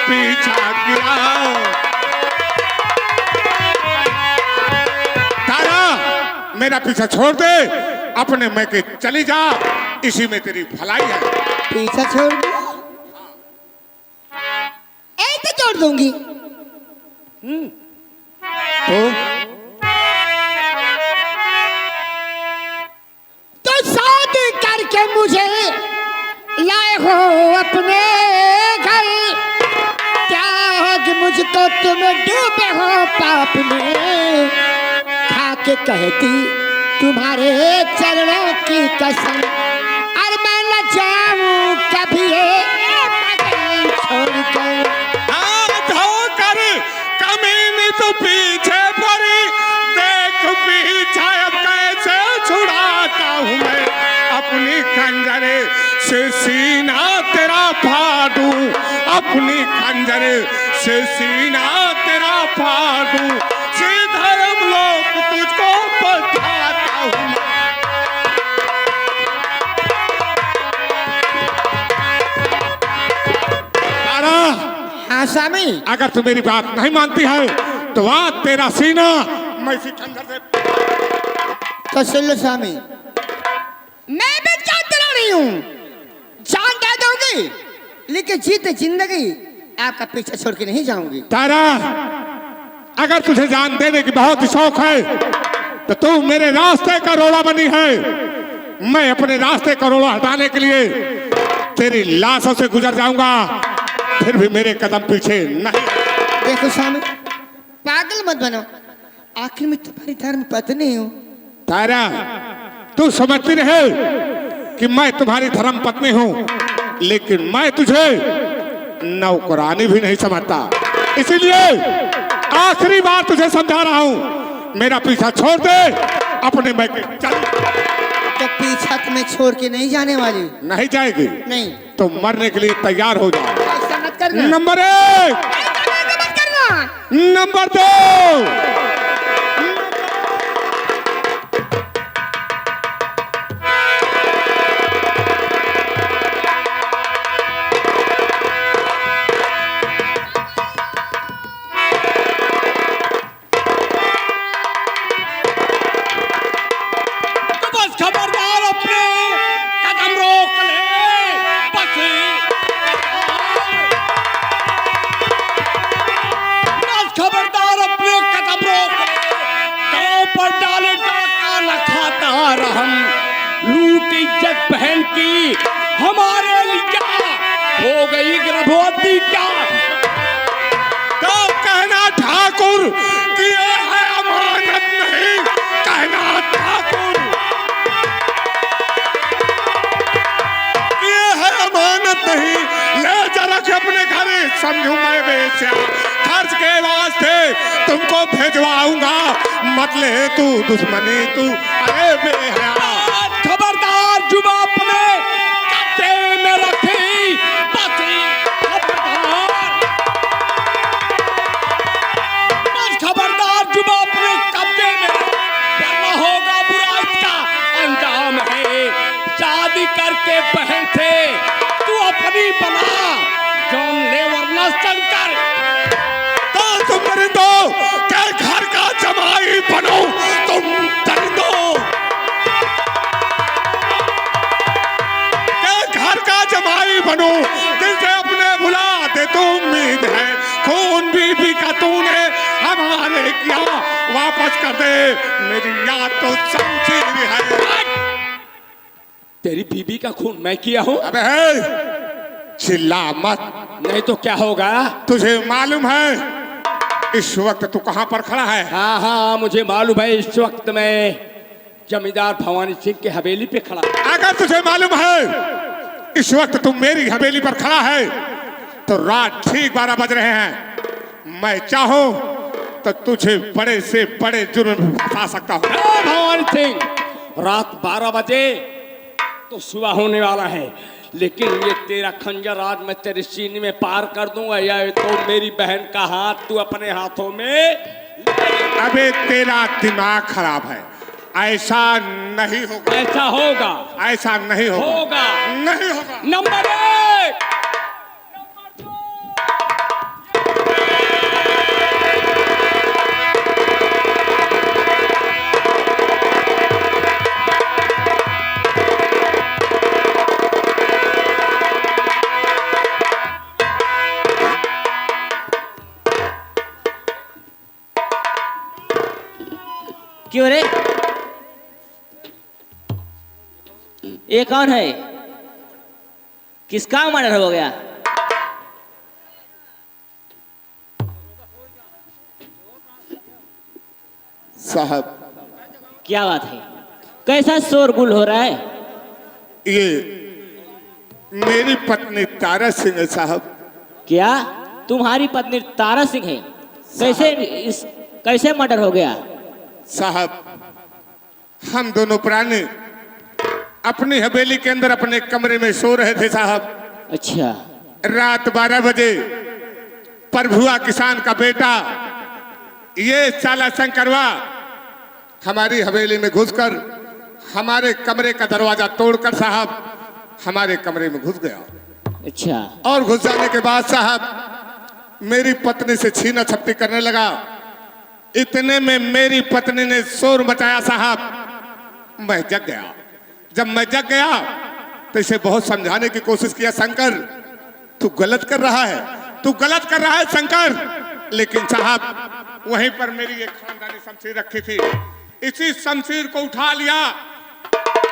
पीछा किया। तारा, मेरा पीछा छोड़ दे, अपने मैके चली जा, इसी में तेरी भलाई है। पीछा छोड़ दो? ऐसे छोड़ दूंगी तो शादी करके मुझे लाए हो अपने घर, क्या हो कि मुझको तुम डूबे हो पाप में, खा के कहती तुम्हारे चरणों की कसम, और मैं न जाऊं कभी छोड़ कर। हाथ होकर कमीनी तो पीछे पड़ी, देख पीछे अब कैसे छुड़ाता हूँ मैं, अपनी खंजर से सीना तेरा फाड़ूं, अपनी खंजर से सीना तेरा फाड़ दूं, श्री धर्म लोक तुझको बताता हूं। तारा, हाँ स्वामी। अगर तू मेरी बात नहीं मानती है तो आज तेरा सीना मैं इसी खंजर से। तो सुन लो स्वामी, मैं भी जान दिला रही हूँ, जान दे दूंगी, लेकिन जीते जिंदगी आपका पीछे छोड़ के नहीं जाऊंगी। तारा, अगर तुझे जान देने की बहुत शौक है तो तू मेरे रास्ते का रोड़ा बनी है। मैं अपने रास्ते का रोड़ा हटाने के लिए तेरी लाशों से गुजर जाऊंगा, फिर भी मेरे कदम पीछे नहीं। देखो स्वामी, पागल मत बनो, आखिर में तुम्हारी धर्म पत्नी हूँ। तारा, तू समझती रहे कि मैं तुम्हारी धर्म पत्नी हूँ, लेकिन मैं तुझे नौकरानी भी नहीं समझता। इसीलिए आखिरी बार तुझे समझा रहा हूँ, मेरा पीछा छोड़ दे, अपने मैं के चल। तो पीछा तुम्हें छोड़ के नहीं जाने वाली। नहीं जाएगी? नहीं। तो मरने के लिए तैयार हो जाओ। ऐसा मत करना। नंबर 1, मत करना। नंबर 2। लूट इज्जत बहन की हमारे लिए हो गई गर्भवती क्या? तो कहना ठाकुर कि ये है अमानत नहीं, कहना ठाकुर ये है अमानत नहीं। ले जरा के अपने घर, समझू मैं बेचा खर्च के वास्ते तुमको भेजवाऊंगा, मत ले तू दुश्मनी तू। अरे बेहया, खबरदार, जुबान अपने कब्जे में रखी बसी। खबरदार, बस खबरदार, जुबान अपने कब्जे में, वरना होगा बुरा इसका अंजाम है। शादी करके बहन से तू अपनी बना, जौन ले वरना शंकर। तो तुम दरिंदो के घर का जमाई बनो, तुम दरिंदो जमाई बनो, दिल से अपने भुला दे तो उम्मीद है, खून बीबी का तूने हमारे किया, वापस कर दे, मेरी याद तो समझी है। तेरी बीबी का खून मैं किया हूँ? अबे चिल्ला मत, नहीं तो क्या होगा? तुझे मालूम है इस वक्त तू कहाँ पर खड़ा है? हाँ हाँ, मुझे मालूम है, इस वक्त मैं जमींदार भवानी सिंह की हवेली पे खड़ा। अगर तुझे मालूम है इस वक्त तुम मेरी हवेली पर खड़ा है तो रात ठीक 12 बज रहे हैं। मैं चाहूं तो तुझे बड़े से बड़े जुर्म में फंसा सकता हूं। भवानी सिंह, रात 12 बजे तो सुबह होने वाला है, लेकिन ये तेरा खंजर आज मैं तेरे सीने में पार कर दूंगा, या तो मेरी बहन का हाथ तू अपने हाथों में। अबे तेरा दिमाग खराब है, ऐसा नहीं होगा। ऐसा होगा, ऐसा नहीं होगा, होगा नहीं होगा। नंबर 1, क्यों रे? ये कौन है? किसका मर्डर हो गया? साहब, क्या बात है? कैसा शोरगुल हो रहा है? ये मेरी पत्नी तारा सिंह है साहब। क्या तुम्हारी पत्नी तारा सिंह है? कैसे मर्डर हो गया? साहब, हम दोनों प्राणी अपनी हवेली के अंदर अपने कमरे में सो रहे थे साहब। अच्छा। रात 12 बजे प्रभुआ किसान का बेटा ये साला शंकरवा हमारी हवेली में घुसकर हमारे कमरे का दरवाजा तोड़कर साहब हमारे कमरे में घुस गया। अच्छा। और घुस जाने के बाद साहब मेरी पत्नी से छीना झपटी करने लगा। इतने में मेरी पत्नी ने शोर मचाया साहब, मैं जग गया। जब मैं जग गया तो इसे बहुत समझाने की कोशिश किया, शंकर तू गलत कर रहा है, तू गलत कर रहा है शंकर। लेकिन साहब वहीं पर मेरी एक खानदानी शमशीर रखी थी, इसी शमशीर को उठा लिया,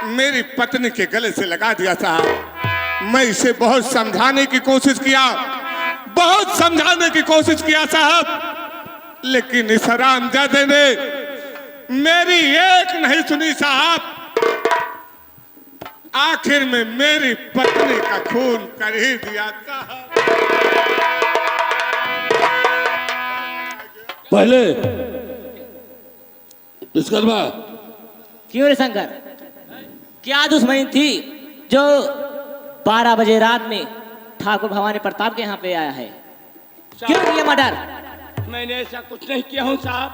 मेरी पत्नी के गले से लगा दिया साहब। मैं इसे बहुत समझाने की कोशिश किया, बहुत समझाने की कोशिश किया साहब, लेकिन इस हरामजादे ने मेरी एक नहीं सुनी साहब। आखिर में मेरी पत्नी का खून कर ही दिया साहब। पहले विश्वकर्मा, क्यों रे शंकर, क्या दुश्मनी थी जो 12 बजे रात में ठाकुर भवानी प्रताप के यहाँ पे आया है? क्यों किया मर्डर? मैंने ऐसा कुछ नहीं किया हूँ साहब,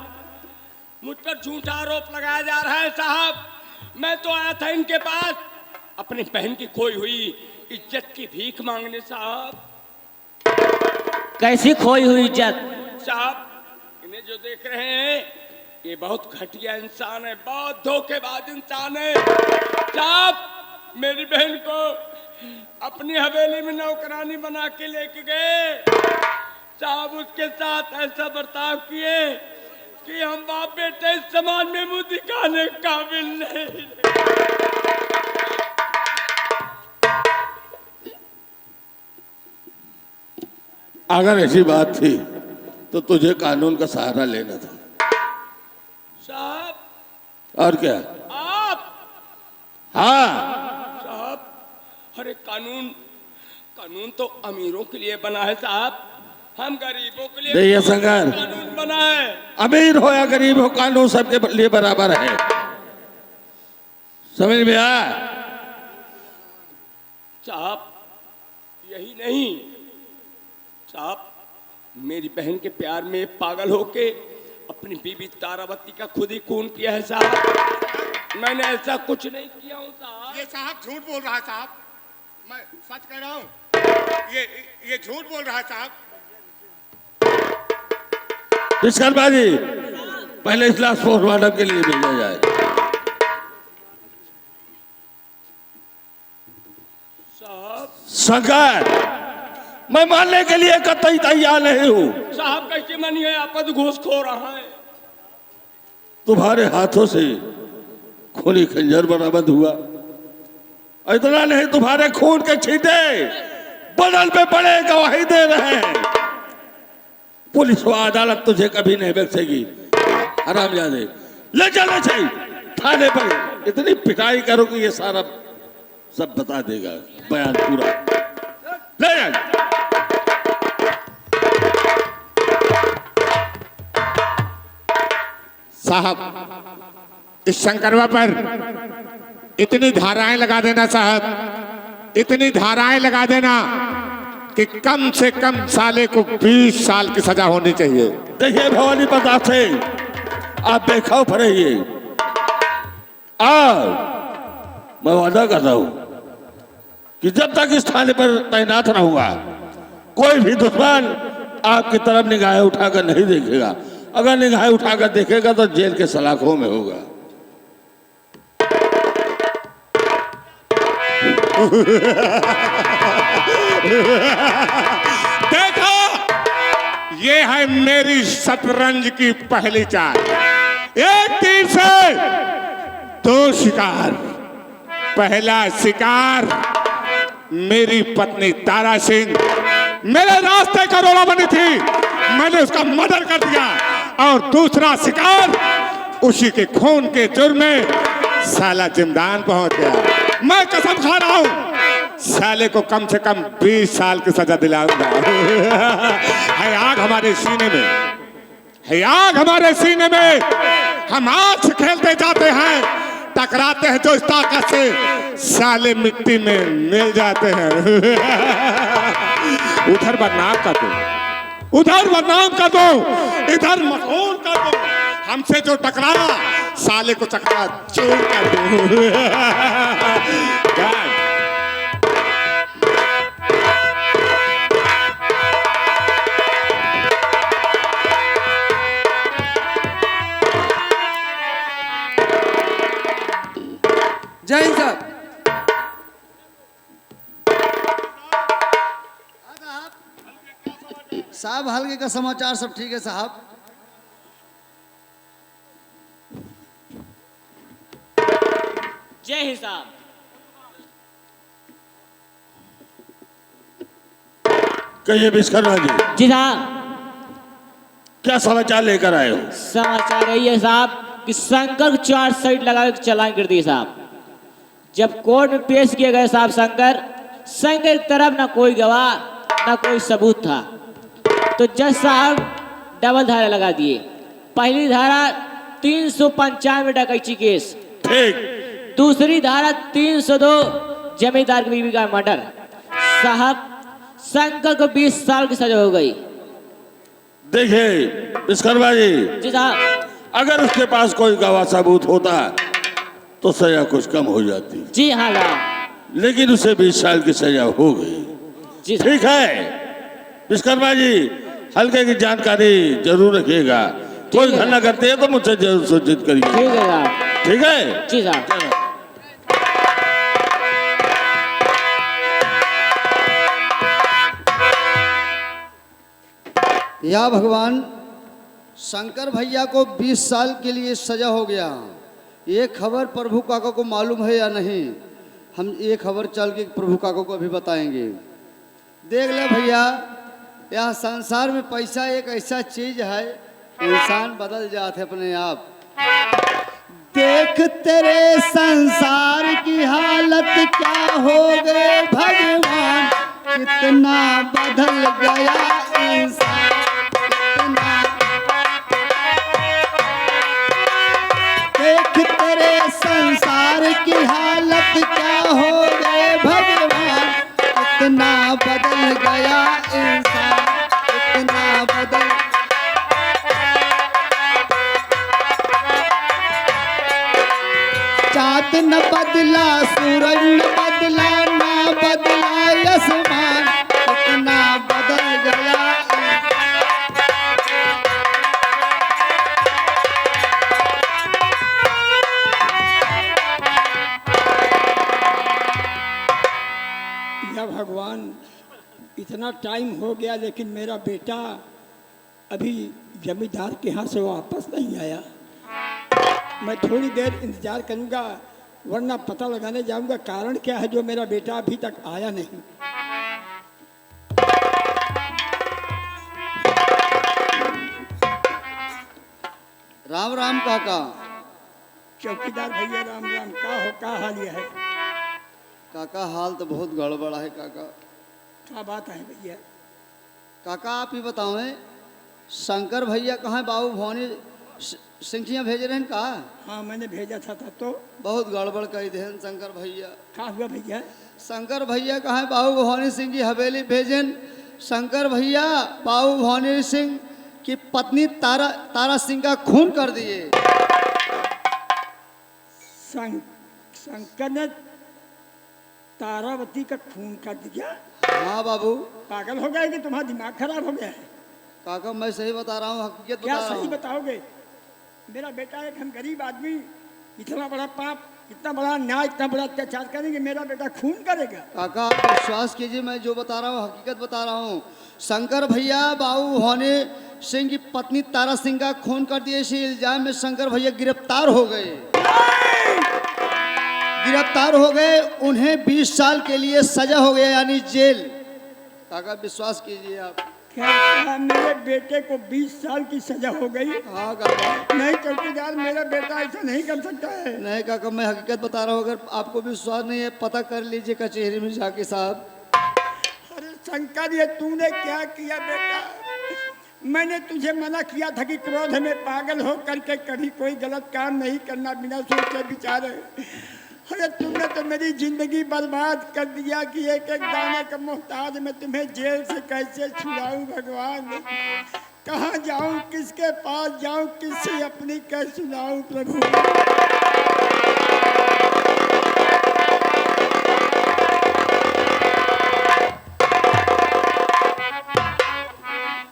मुझ पर झूठा आरोप लगाया जा रहा है साहब। मैं तो आया था इनके पास अपनी बहन की खोई हुई इज्जत की भीख मांगने साहब। कैसी खोई हुई इज्जत? साहब इन्हें जो देख रहे हैं ये बहुत घटिया इंसान है, बहुत धोखेबाज इंसान है साहब। मेरी बहन को अपनी हवेली में नौकरानी बना के लेके गए साहब, उसके साथ ऐसा बर्ताव किए कि हम बाप बेटे इस समाज में मुंह दिखाने के काबिल नहीं। अगर ऐसी बात थी तो तुझे कानून का सहारा लेना था साहब। और क्या? आप हाँ साहब, अरे कानून तो अमीरों के लिए बना है साहब, हम गरीबों के लिए देखिए शंकर, कानून बना है। अमीर हो या गरीब हो कानून सबके लिए बराबर है, समझ में आया? साहब यही नहीं साहब, मेरी बहन के प्यार में पागल होके अपनी बीबी तारावती का खुद ही खून किया है साहब। मैंने ऐसा कुछ नहीं किया हूँ साहब। ये साहब झूठ बोल रहा है साहब, मैं सच कह रहा हूँ, ये झूठ बोल रहा है साहब। विश्वकर्मा जी, पहले इस लाश पोस्टमार्टम के लिए भेजा जाए। साहब शंकर, मैं मानने के लिए कतई तैयार नहीं हूँ। साहब कैसे मानिए, आपद घूस खो रहा है। तुम्हारे हाथों से खूनी खंजर बरामद हुआ, इतना नहीं तुम्हारे खून के छींटे बदल पे बड़े गवाही दे रहे हैं। पुलिस व अदालत तुझे कभी नहीं बख्शेगी हरामजादे। ले जाना चाहिए थाने पर, इतनी पिटाई करो कि ये सारा सब बता देगा, बयान पूरा। ले जाना। साहब इस शंकरवा पर इतनी धाराएं लगा देना साहब, इतनी धाराएं लगा देना कि कम से कम साले को 20 साल की सजा होनी चाहिए। देखिए भवानी प्रताप से आप बेखौफ रहिए, और मैं वादा कर रहा हूं कि जब तक इस थाने पर तैनात रहूंगा कोई भी दुश्मन आपकी तरफ निगाहें उठाकर नहीं देखेगा। अगर निगाहें उठाकर देखेगा तो जेल के सलाखों में होगा। देखो ये है मेरी शतरंज की पहली चाल, एक तीर से 2 शिकार। पहला शिकार मेरी पत्नी तारा सिंह मेरे रास्ते का रोड़ा बनी थी, मैंने उसका मर्डर कर दिया। और दूसरा शिकार उसी के खून के जुर्म में साला जिंदान पहुंच गया। मैं कसम खा रहा हूं साले को कम से कम 20 साल की सजा दिलाऊंगा। है आग हमारे सीने में, है आग हमारे सीने में। हम आग से खेलते जाते हैं, टकराते हैं जो इस ताकत से साले मिट्टी में मिल जाते हैं। उधर बदनाम कर दो, उधर बदनाम कर दो, इधर मशहूर कर दो। हमसे जो टकराया साले को चकरा चूर कर दो। जय हिंद साहब। साहब हल्के का समाचार सब ठीक है साहब। जय हिंद साहब। कहिए विश्वकर्मा जी, जी साहब, क्या समाचार लेकर आए हो? समाचार यही है साहब कि शंकर को 4 साइड लगा के चालान कर दिए साहब। जब कोर्ट में पेश किए गए साहब शंकर की तरफ ना कोई गवाह ना कोई सबूत था, तो जज साहब डबल धारा लगा दिए। पहली धारा 395 डकैती केस, ठीक। दूसरी धारा 302 जमींदार की बीवी का मर्डर। साहब शंकर को 20 साल की सजा हो गई। देखिए विश्वकर्मा जी, जी साहब। अगर उसके पास कोई गवाह सबूत होता तो सजा कुछ कम हो जाती, जी हाँ साहब। लेकिन उसे 20 साल की सजा हो गई। जी साहब। ठीक है विश्वकर्मा जी, हल्के की जानकारी जरूर रखिएगा। कोई है। घटना करते हैं तो मुझसे जरूर सूचित करिए। ठीक है साहब। ठीक है जी साहब। या भगवान, शंकर भैया को 20 साल के लिए सजा हो गया। ये खबर प्रभु काका को मालूम है या नहीं? हम ये खबर चल के प्रभु काका को अभी बताएंगे। देख ले भैया, यह संसार में पैसा एक ऐसा चीज है, इंसान बदल जाते अपने आप। देख तेरे संसार की हालत क्या हो गए भगवान, कितना बदल गया इंसान, कितना। देख तेरे संसार की हालत क्या हो गए भगवान, कितना बदल गया इंसान, कितना बदल। चाँद न बदला, सूरज न बदला, ना बदला आसमान, कितना बदल गया। या भगवान, इतना टाइम हो गया लेकिन मेरा बेटा अभी जमींदार के यहाँ से वापस नहीं आया। मैं थोड़ी देर इंतजार करूंगा, वरना पता लगाने जाऊंगा कारण क्या है जो मेरा बेटा अभी तक आया नहीं। राम राम काका। चौकीदार भैया राम राम। का हाल यह है? काका हाल तो बहुत गड़बड़ है काका। क्या बात है भैया? काका आप ही बताओ, शंकर भैया कहाँ है? बाबू भवानी सिंह भेज रहे हैं का? हाँ मैंने भेजा था तो बहुत गड़बड़ कर दे शंकर भैया। क्या हुआ भैया? शंकर भैया कहाँ है? बाबू भवानी सिंह की हवेली भेजन। शंकर भैया बाबू भवानी सिंह की पत्नी तारा सिंह का खून कर दिए। शंकर ने तारावती का खून कर दिया? हाँ बाबू। पागल हो गए कि तुम्हारा दिमाग खराब हो गया है? काका मैं सही बता रहा हूँ, हकीकत क्या बता रहा सही हूँ। बताओगे? मेरा बेटा एक हम गरीब आदमी इतना बड़ा पाप, इतना बड़ा न्याय, इतना बड़ा अत्याचार करेंगे, मेरा बेटा खून करेगा? काका आप विश्वास कीजिए, मैं जो बता रहा हूँ हकीकत बता रहा हूँ। शंकर भैया बाबू भवानी सिंह की पत्नी तारा सिंह का खून कर दिए, इसी इल्जाम में शंकर भैया गिरफ्तार हो गए। गिरफ्तार हो गए, उन्हें 20 साल के लिए सजा हो गया, यानी जेल। काका विश्वास कीजिए आप। क्या मेरे बेटे को 20 साल की सजा हो गई? हाँ काका। नहीं चौकीदार, मेरा बेटा ऐसा नहीं कर सकता है। नहीं काका मैं हकीकत बता रहा हूँ, अगर आपको विश्वास नहीं है पता कर लीजिए कचहरी में जाके साहब। अरे शंकर, ये तूने क्या किया बेटा? मैंने तुझे मना किया था कि क्रोध में पागल हो करके कभी कोई गलत काम नहीं करना बिना सोचे विचारे। अरे तुमने तो मेरी जिंदगी बर्बाद कर दिया कि एक एक दाने का मोहताज मैं तुम्हें जेल से कैसे छुड़ाऊं भगवान। कहाँ जाऊं, किसके पास जाऊं, किससे अपनी कह सुनाऊं प्रभु।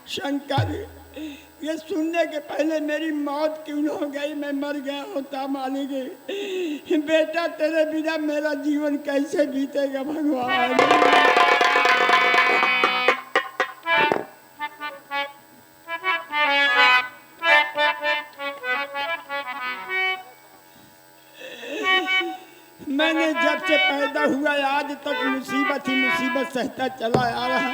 शंकर, ये सुनने के पहले मेरी मौत क्यों हो गई, मैं मर गया होता मालिक। बेटा तेरे बिना मेरा जीवन कैसे बीतेगा भगवान। मैंने जब से पैदा हुआ आज तक मुसीबत ही मुसीबत सहता चला आ रहा।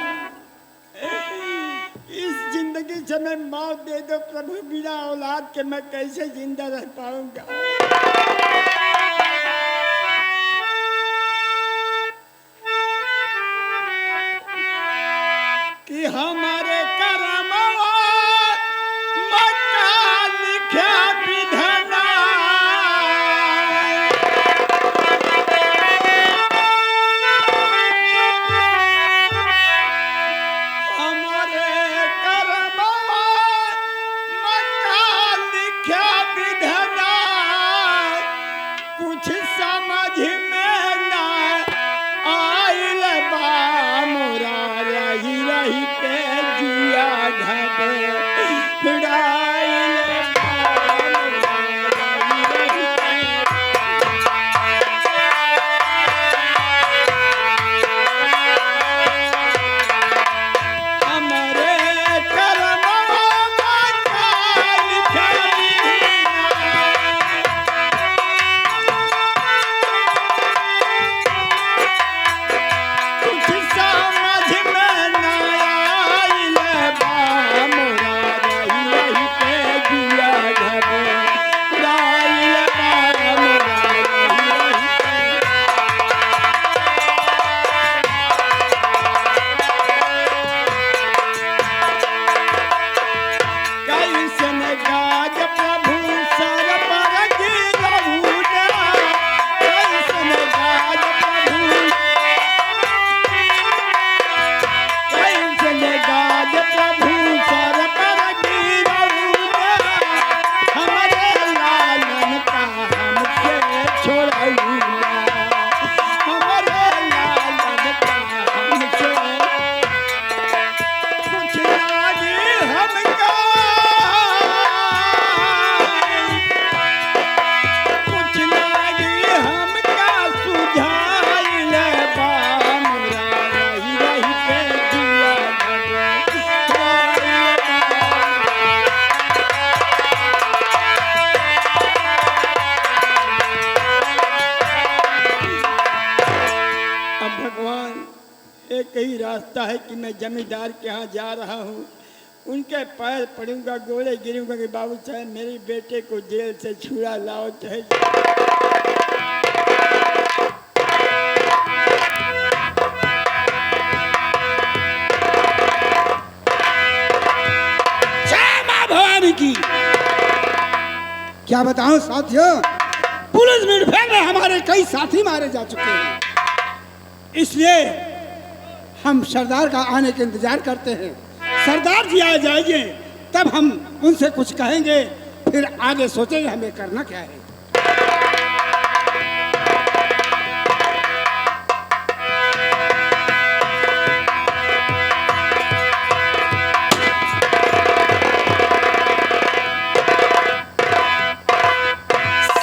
इस जिंदगी से मैं मौत दे दो प्रभु, बिना औलाद के मैं कैसे जिंदा रह पाऊंगा। कि हमारे करमवा मक्का लिखा विधना, एक ही रास्ता है कि मैं जमींदार के यहाँ जा रहा हूँ, उनके पैर पड़ूंगा, गोले गिरूंगा कि बाबू साहब मेरे बेटे को जेल से छुड़ा लाओ चाहे। भवानी की क्या बताऊं साथियों, पुलिस मुठभेड़ में हमारे कई साथी मारे जा चुके हैं, इसलिए हम सरदार का आने के इंतजार करते हैं। सरदार जी आ जाएंगे तब हम उनसे कुछ कहेंगे, फिर आगे सोचेंगे हमें करना क्या है।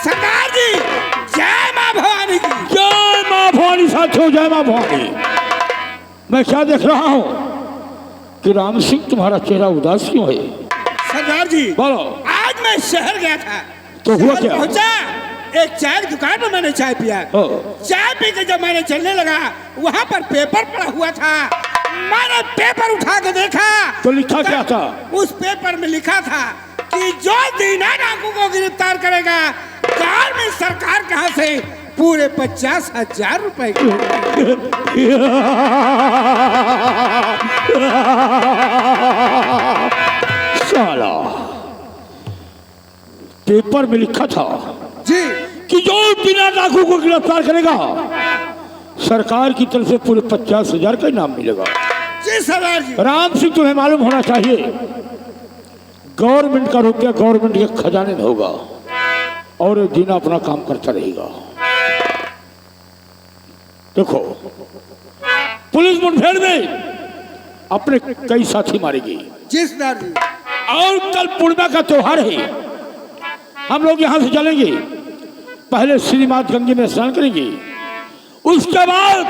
सरदार जी जय मां भवानी की। जय मां भवानी साथियों, जय मां भवानी। मैं क्या देख रहा हूँ कि राम सिंह तुम्हारा चेहरा उदास क्यों है? सरदार जी बोलो। आज मैं शहर गया था, तो हुआ क्या? पहुंचा एक चाय की दुकान पर, मैंने चाय पिया। चाय पी के जब मैंने चलने लगा वहाँ पर पेपर पड़ा हुआ था, मैंने पेपर उठा के देखा तो लिखा क्या था? उस पेपर में लिखा था कि जो दीना डाकू को गिरफ्तार करेगा कार में सरकार कहाँ से पूरे 50,000 रुपए की। साला पेपर में लिखा था जी कि जो बिना डाकू को गिरफ्तार करेगा सरकार की तरफ से पूरे 50,000 का इनाम मिलेगा। जी सरदार जी। राम सिंह, तुम्हें मालूम होना चाहिए गवर्नमेंट का रुपया गवर्नमेंट के खजाने में होगा और ये दिन अपना काम करता रहेगा। देखो, पुलिस मुठभेड़ में अपने कई साथी मारेगी। जी सरदार जी। और कल पूर्णिमा का त्योहार है, हम लोग यहाँ से चलेंगे, पहले श्रीमात गंगे में स्नान करेंगे, उसके बाद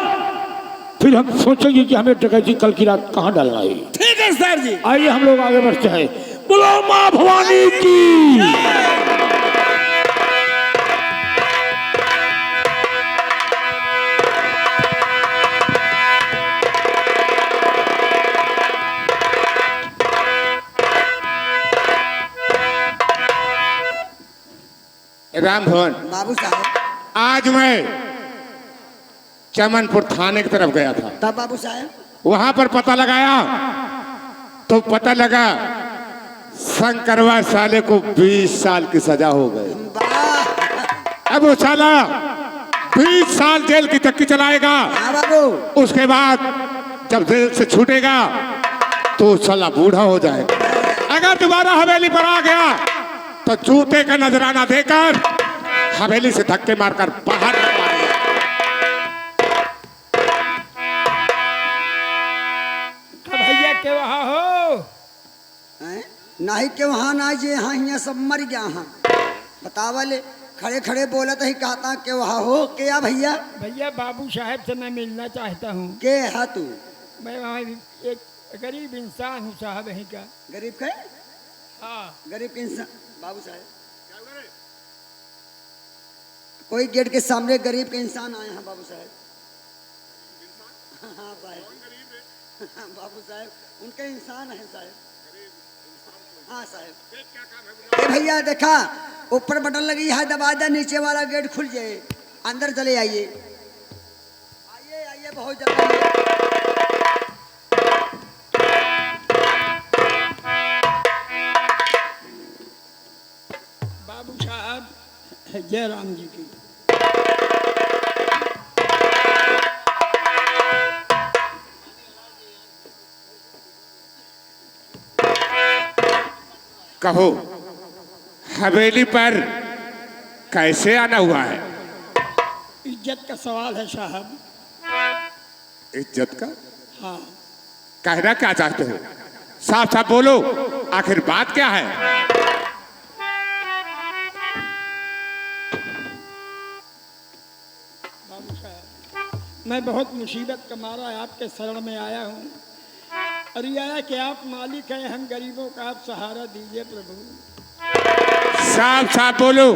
फिर हम सोचेंगे कि हमें डकैती कल की रात कहाँ डालना है। ठीक है सरदार जी। आइए हम लोग आगे बढ़ते हैं। बोलो माँ भवानी की। राम भवन, बाबू साहब। आज मैं चमनपुर थाने की तरफ गया था। तब बाबू साहब वहां पर पता लगाया तो पता लगा शंकरवा साले को 20 साल की सजा हो गई। वाह। अब वो साला 20 साल जेल की चक्की चलाएगा। हाँ बाबू। उसके बाद जब जेल से छूटेगा तो साला बूढ़ा हो जाएगा। अगर दोबारा हवेली पर आ गया तो जूते का नजराना देकर हवेली से धक्के मारकर बाहर निकलवा देगा। भैया के वहाँ हो? हैं? नहीं के वहाँ ना जे यहाँ यहाँ सब मर गया। हाँ बतावले खड़े खड़े बोलत ही कहता के वहाँ हो क्या भैया? भैया बाबू साहब से मैं मिलना चाहता हूँ। के है तू? मैं वहाँ एक गरीब इंसान हूँ साहब यहीं का। गरीब के? हाँ। गरीब के इंसान बाबू साहब कोई गेट के सामने गरीब के इंसान आए हैं बाबू साहब। हाँ बाबू साहब उनके इंसान है साहब। हाँ साहब। ए भैया देखा ऊपर बटन लगी है, दबा दे, नीचे वाला गेट खुल जाए, अंदर चले आइए। आइए आइए बहुत जल्दी। बाबू साहब जय राम जी की। कहो हवेली पर कैसे आना हुआ है? इज्जत का सवाल है साहब। इज्जत का? हाँ। कहना क्या चाहते हो? साफ साफ बोलो, आखिर बात क्या है? बाबू साहब मैं बहुत मुसीबत का मारा आपके शरण में आया हूँ और ये आया कि आप मालिक हैं, हम गरीबों का आप सहारा दीजिए प्रभु। साफ साफ बोलो,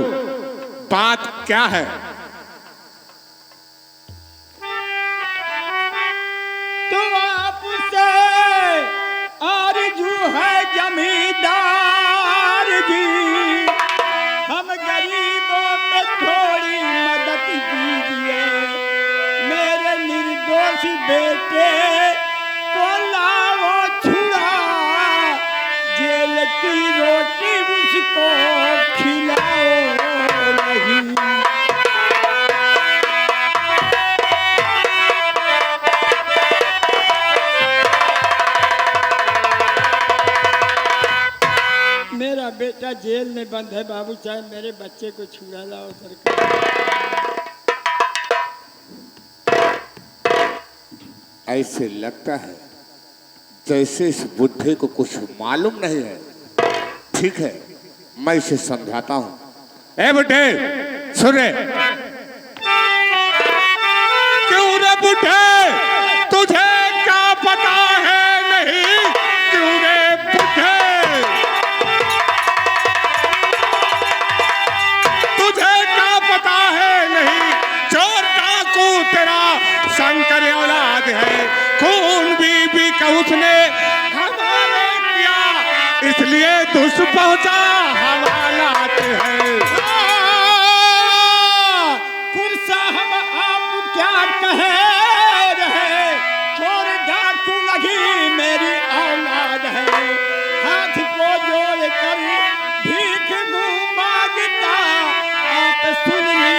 बात क्या है? तो आपसे आरज़ू है जमींदार जी, हम गरीबों पे थोड़ी मदद कीजिए। मेरे निर्दोष बेटे को लाओ छुड़ा, जेल की रोटी उसको खिलाओ नहीं। मेरा बेटा जेल में बंद है बाबू साहब, मेरे बच्चे को छुड़ा लाओ सरकार। ऐसे लगता है जैसे इस बुढ़े को कुछ मालूम नहीं है। ठीक है, मैं इसे समझाता हूं। ए बुढ़े सुन रे। क्यों रे बुढ़े, तुझे क्या पता है नहीं? क्यों रे बुढ़े, तुझे क्या पता है नहीं? चोर डाकू तेरा शंकर औलाद है, खून बीबी का उसने हमारे किया, इसलिए दुष् पहुंचा हवालात है। कुर्सा हम आप क्या कहे रहे, चोर डाकू लगी मेरी औलाद है। हाथ को जोड़ कर भीख मांगता आप सुन ली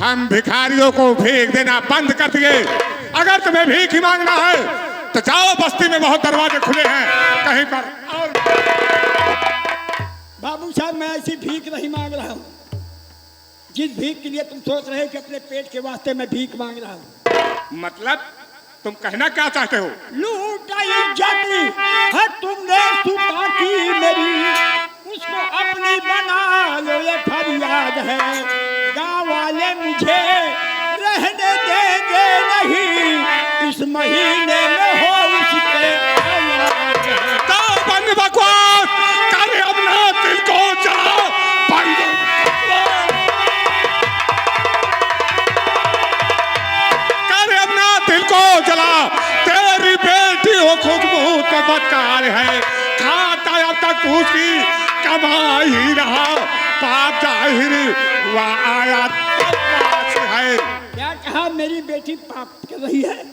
हम भिखारियों को भीख देना बंद कर दिए। अगर तुम्हें भीख ही मांगना है तो जाओ, बस्ती में बहुत दरवाजे खुले हैं कहीं पर। और बाबू साहब, मैं ऐसी भीख नहीं मांग रहा हूँ। जिस भीख के लिए तुम सोच रहे हो कि अपने पेट के वास्ते मैं भीख मांग रहा हूँ। मतलब तुम कहना क्या चाहते हो? लूटा इज्जत है तुमने सुता की मेरी, उसको अपनी बना लो ये फरियाद है। गाँव वाले मुझे रहने देंगे नहीं, इस महीने में हो उसके औलाद है। बंद बकवास कर, अपना दिल को जला। कर अपना दिल को जला। तेरी बेटी हो खुशबू तो बदकार है, खाता अब तक उसकी कमाई रहा। पाप जाहिर हुआ आया तब पास है। क्या कहा? मेरी बेटी पाप कर रही है?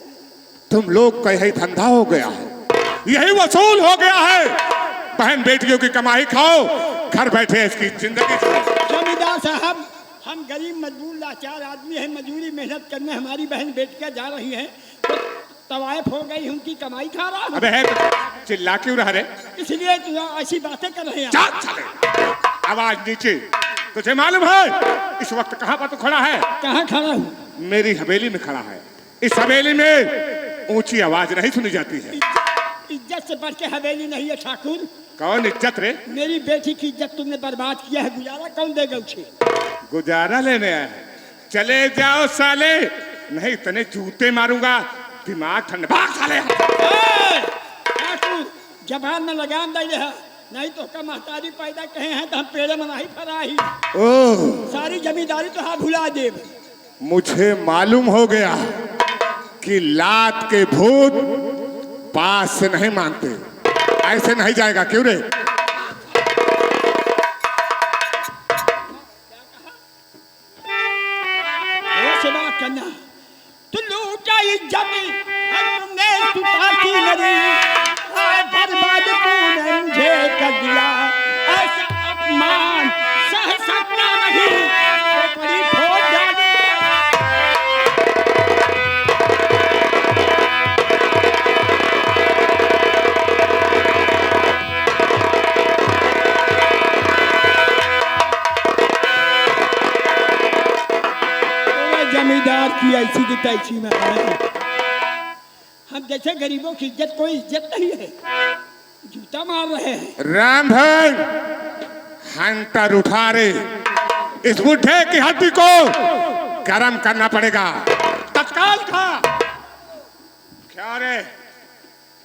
तुम लोग का यही धंधा हो गया है, यही वसूल हो गया है। बहन बेटियों की कमाई खाओ, घर बैठे इसकी जिंदगी जियो। जमींदार साहब, हम गरीब मजदूर लाचार आदमी हैं, मजदूरी मेहनत करने हमारी बहन बेटियां जा रही हैं तो तवायफ हो गई, उनकी कमाई खा रहा हूं। अबे है चिल्ला क्यों रहा रे? इसलिए तो ऐसी बातें कर रहे हैं। चल चले, आवाज नीचे। तुझे मालूम है इस वक्त कहाँ पर तू खड़ा है? कहाँ खड़ा हूँ? मेरी हवेली में खड़ा है। इस हवेली में ऊंची आवाज नहीं सुनी जाती है। इज्जत से बढ़ के हवेली नहीं है ठाकुर। कौन इज्जत रे? मेरी बेटी की इज्जत तुमने बर्बाद किया है, गुजारा कौन देगा उसे? गुजारा लेने आया है? चले जाओ साले, नहीं तने जूते मारूंगा, दिमाग ठंडा। भाग साले। ठाकुर, जबान में लगाम दे रहा, नहीं तो का महतारी पैदा कहे हैं तो हम पेड़े में नहीं फराही। ओह, सारी जमींदारी तो हाँ भुला दे। मुझे मालूम हो गया कि लात के भूत पास से नहीं मानते। ऐसे नहीं जाएगा। क्यों रे? से बात करना। तू लूटा इज्जत है तुमने सुता की मेरी, आए बर्बाद तूने मुझे कर दिया। ऐसा अपमान सह सकता नहीं, खोपड़ी फोड़ डाली। जमींदार की ऐसी की तैसी में है। हम जैसे गरीबों की इज्जत कोई इज्जत नहीं है, जूता मार रहे हैं। राम भाई, हंटर उठा रे, इस बुढ़े की हड्डी को गरम करना पड़ेगा तत्काल था। क्या रे,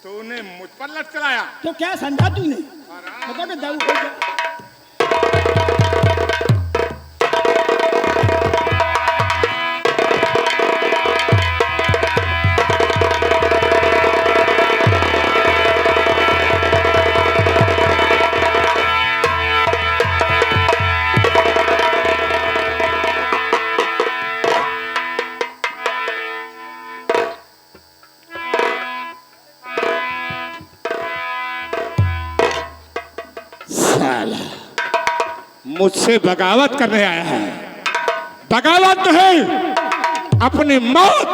तूने मुझ पर लट चलाया? तो क्या समझा तूने? बता के दाऊ हो गया। मुझसे बगावत करने आया है। बगावत नहीं, अपनी मौत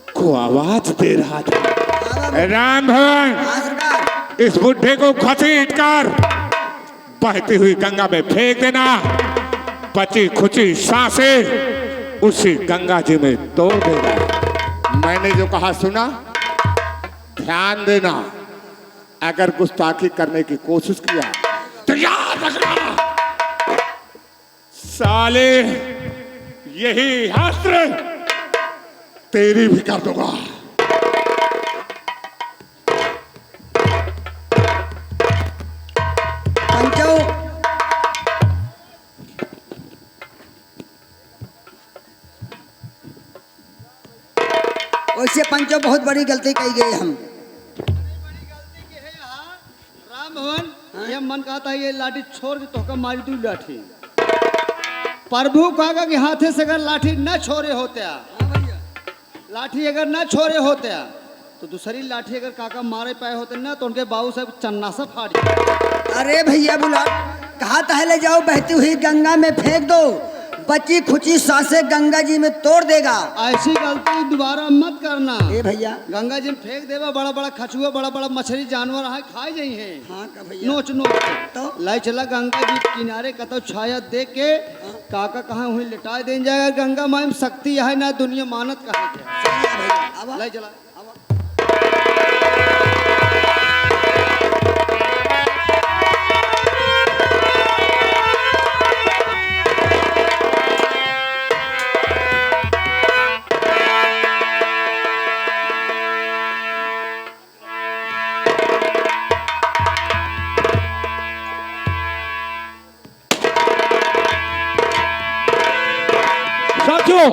को आवाज दे रहा था। राम भवन, इस बुढ़े को घसीट कर बहती हुई गंगा में फेंक देना। बची खुची सांसें उसी गंगा जी में तोड़ देना। मैंने जो कहा सुना? ध्यान देना, अगर गुस्ताखी करने की कोशिश किया तो याद रखना साले, यही अस्त्र तेरी भी कर दूंगा। पंचो, वैसे पंचो बहुत बड़ी गलती की गई हम। राम भवन, ये मन कहता है ये लाठी छोड़ के तोहका मारी तू लाठी। प्रभु काका के हाथे से अगर लाठी न छोड़े होते, लाठी अगर न छोड़े होते तो दूसरी लाठी अगर काका मारे पाए होते ना तो उनके बाबू साहब चन्ना सा फाड़ दिया। अरे भैया बुला, कहा टहले जाओ, बहती हुई गंगा में फेंक दो। बची खुची सांसें गंगा जी में तोड़ देगा। ऐसी गलती दोबारा मत करना। ए भैया, गंगा जी में फेंक देवा, बड़ा बड़ा खचुआ, बड़ा बड़ा मछली जानवर है खाए जाई है। हाँ का भैया, नोच नोच तो? लाई चला गंगा जी किनारे कतो छाया दे के काका कहाँ हुई लिटा दे जाएगा। गंगा माई में शक्ति है ना, दुनिया मानत कहा सही है भैया, अब लाई चला। साथियों,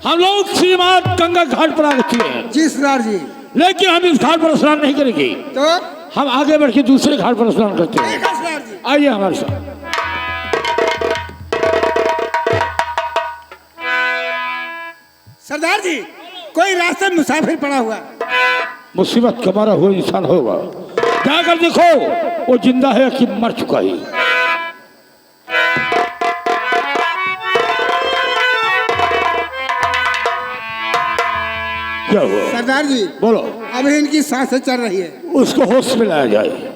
हम लोग श्रीमान गंगा घाट पर आ चुके हैं, जी सरदार जी। लेकिन हम इस घाट पर स्नान नहीं करेंगे। तो हम आगे बढ़ के दूसरे घाट पर स्नान करते हैं। ठीक है सरदार जी। आइए हमारे साथ। सरदार जी, कोई रास्ते में मुसाफिर पड़ा हुआ है। मुसीबत का मारा हुआ इंसान होगा, जाकर देखो वो जिंदा है कि मर चुका है। क्या हुआ? सरदार जी, बोलो। अभी इनकी सांसें चल रही है। उसको होश में लाया जाए।